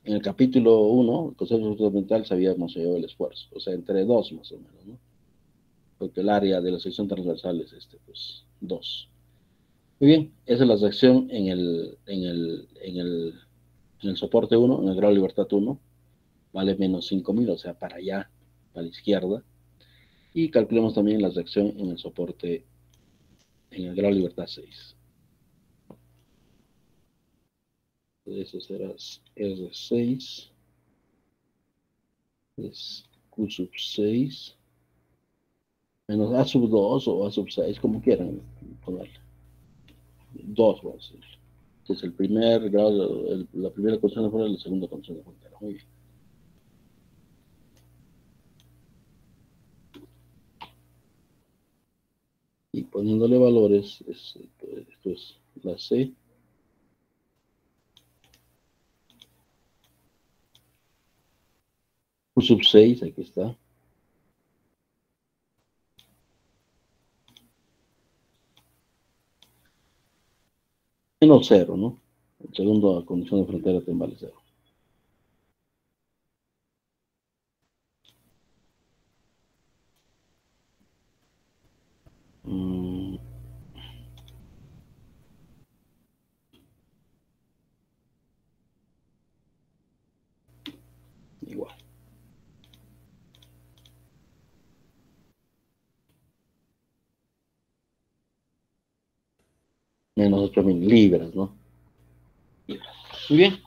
el capítulo 1, el concepto fundamental, sabíamos yo el esfuerzo. O sea, entre 2 más o menos, ¿no? Porque el área de la sección transversal es pues 2. Muy bien, esa es la reacción en el soporte 1, en el grado de libertad 1. Vale menos 5000, o sea, para allá, para la izquierda. Y calculemos también la reacción en el soporte, en el grado de libertad 6. Eso será R6, es Q sub 6, menos A sub 2 o A sub 6, como quieran ponerle. 2 va a ser. Este es el primer grado, la primera condición de frontera y la segunda condición de frontera. Muy bien. Y poniéndole valores, esto es la C. Q sub 6, aquí está. Menos 0, ¿no? El segundo condición de frontera también vale 0. Igual. Menos 8.000 libras, ¿no? Muy bien.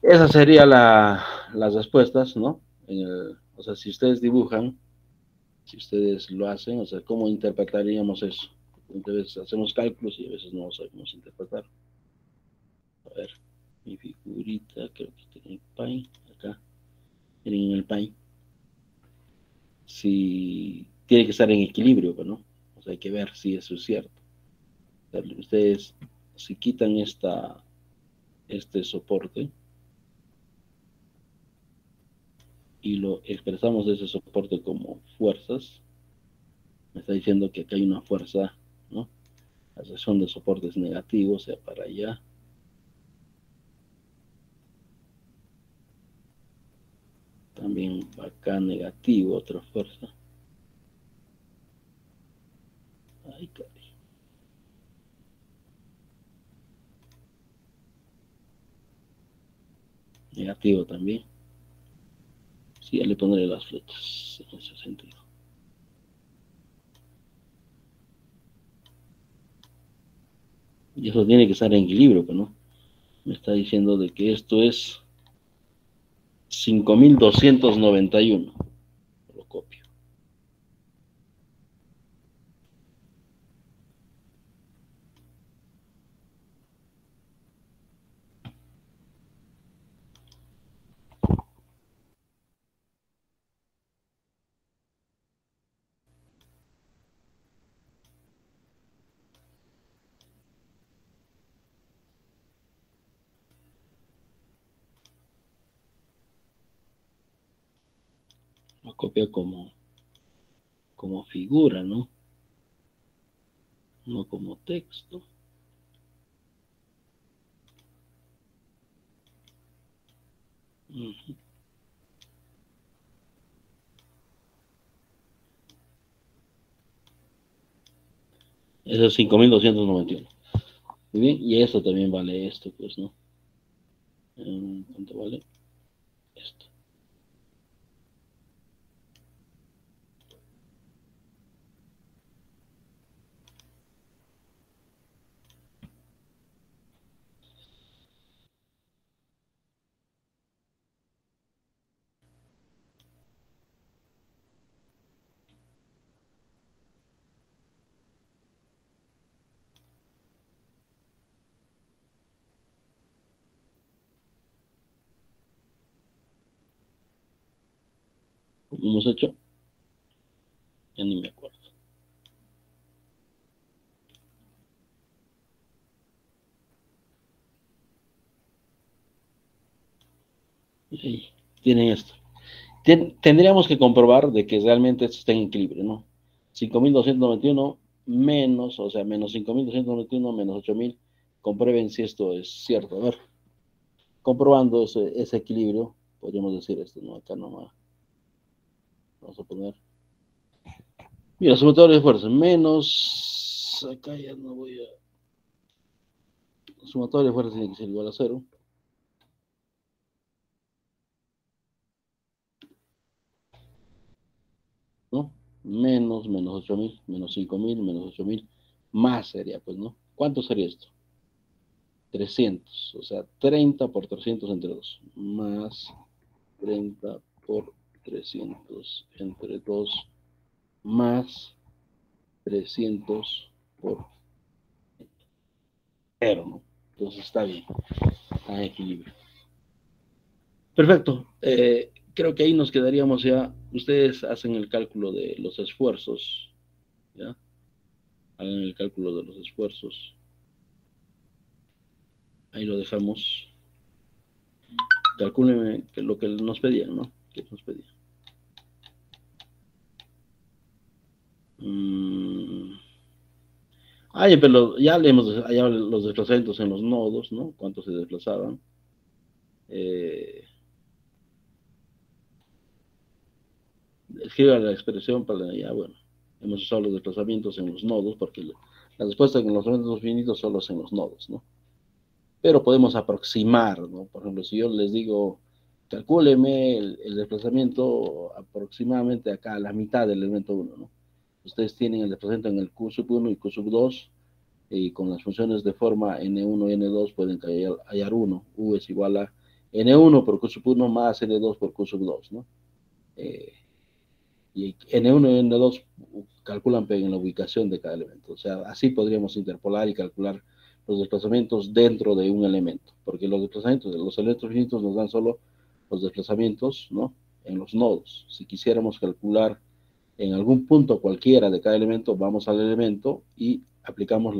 Esas serían las respuestas, ¿no? O sea, si ustedes dibujan, si ustedes lo hacen, o sea, ¿cómo interpretaríamos eso? Entonces hacemos cálculos y a veces no sabemos interpretar. A ver, mi figurita, creo que está en el Paint, acá. Miren en el Paint. Si tiene que estar en equilibrio, ¿no? O sea, hay que ver si eso es cierto. O sea, ustedes, si quitan este soporte y lo expresamos de ese soporte como fuerzas, me está diciendo que acá hay una fuerza, ¿no? La sección de soportes negativos, o sea, para allá. También acá negativo, otra fuerza. Ay, caray. Negativo también. Sí, ya le pondré las flechas en ese sentido. Y eso tiene que estar en equilibrio, ¿no? Me está diciendo de que esto es 5291. Lo copio. Lo copio como figura, ¿no? No como texto. Eso es 5291. Muy bien, y esto también vale esto, pues, ¿no? ¿Cuánto vale? Esto. ¿Cómo hemos hecho? Ya ni me acuerdo. Sí, tienen esto. Tendríamos que comprobar de que realmente esto está en equilibrio, ¿no? 5291 menos, o sea, menos 5291 menos 8000. Comprueben si esto es cierto. A ver, comprobando ese equilibrio, podríamos decir esto, ¿no? Acá nomás. Vamos a poner. Mira, sumatorio de fuerzas, menos. Acá ya no voy a. Sumatorio de fuerzas tiene que ser igual a 0. ¿No? Menos 8000, menos 5000, menos 8000, más sería, pues, ¿no? ¿Cuánto sería esto? 300, o sea, 30 por 300 entre 2, más 30 por 300 entre 2, más 300 por 0, ¿no? Entonces está bien, está en equilibrio. Perfecto, creo que ahí nos quedaríamos ya. Ustedes hacen el cálculo de los esfuerzos, ¿ya? hagan el cálculo de los esfuerzos. Ahí lo dejamos. Calcúlenme lo que nos pedían, ¿no? ¿Qué nos pedían? Pero ya leemos allá los desplazamientos en los nodos, ¿no? ¿Cuántos se desplazaban? Escriba la expresión para ya, bueno. Hemos usado los desplazamientos en los nodos porque la respuesta en los elementos finitos solo es en los nodos, ¿no? Pero podemos aproximar, ¿no? Por ejemplo, si yo les digo, calcúleme el desplazamiento aproximadamente acá a la mitad del elemento 1, ¿no? Ustedes tienen el desplazamiento en el Q1 y Q2, y con las funciones de forma N1 y N2 pueden hallar 1. U es igual a N1 por Q1 más N2 por Q2, ¿no? Y N1 y N2 calculan en la ubicación de cada elemento. O sea, así podríamos interpolar y calcular los desplazamientos dentro de un elemento, porque los desplazamientos de los elementos finitos nos dan solo los desplazamientos, ¿no? En los nodos. Si quisiéramos calcular en algún punto cualquiera de cada elemento, vamos al elemento y aplicamos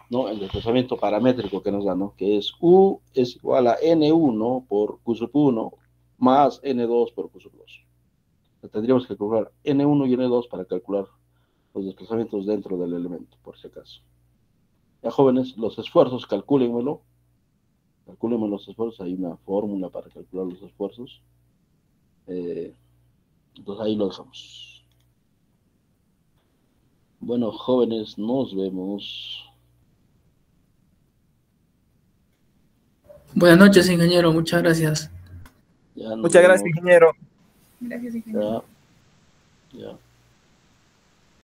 ¿no? el desplazamiento paramétrico que nos da, ¿no? Que es U es igual a N1 por Q1 más N2 por Q2. Tendríamos que calcular N1 y N2 para calcular los desplazamientos dentro del elemento, por si acaso. Ya, jóvenes, los esfuerzos, calcúlenmelo. Calcúlenme los esfuerzos. Hay una fórmula para calcular los esfuerzos. Entonces ahí lo dejamos. Bueno, jóvenes, nos vemos. Buenas noches, ingeniero. Muchas gracias. Ya nos Muchas gracias, vemos. ingeniero. Gracias, ingeniero. Ya.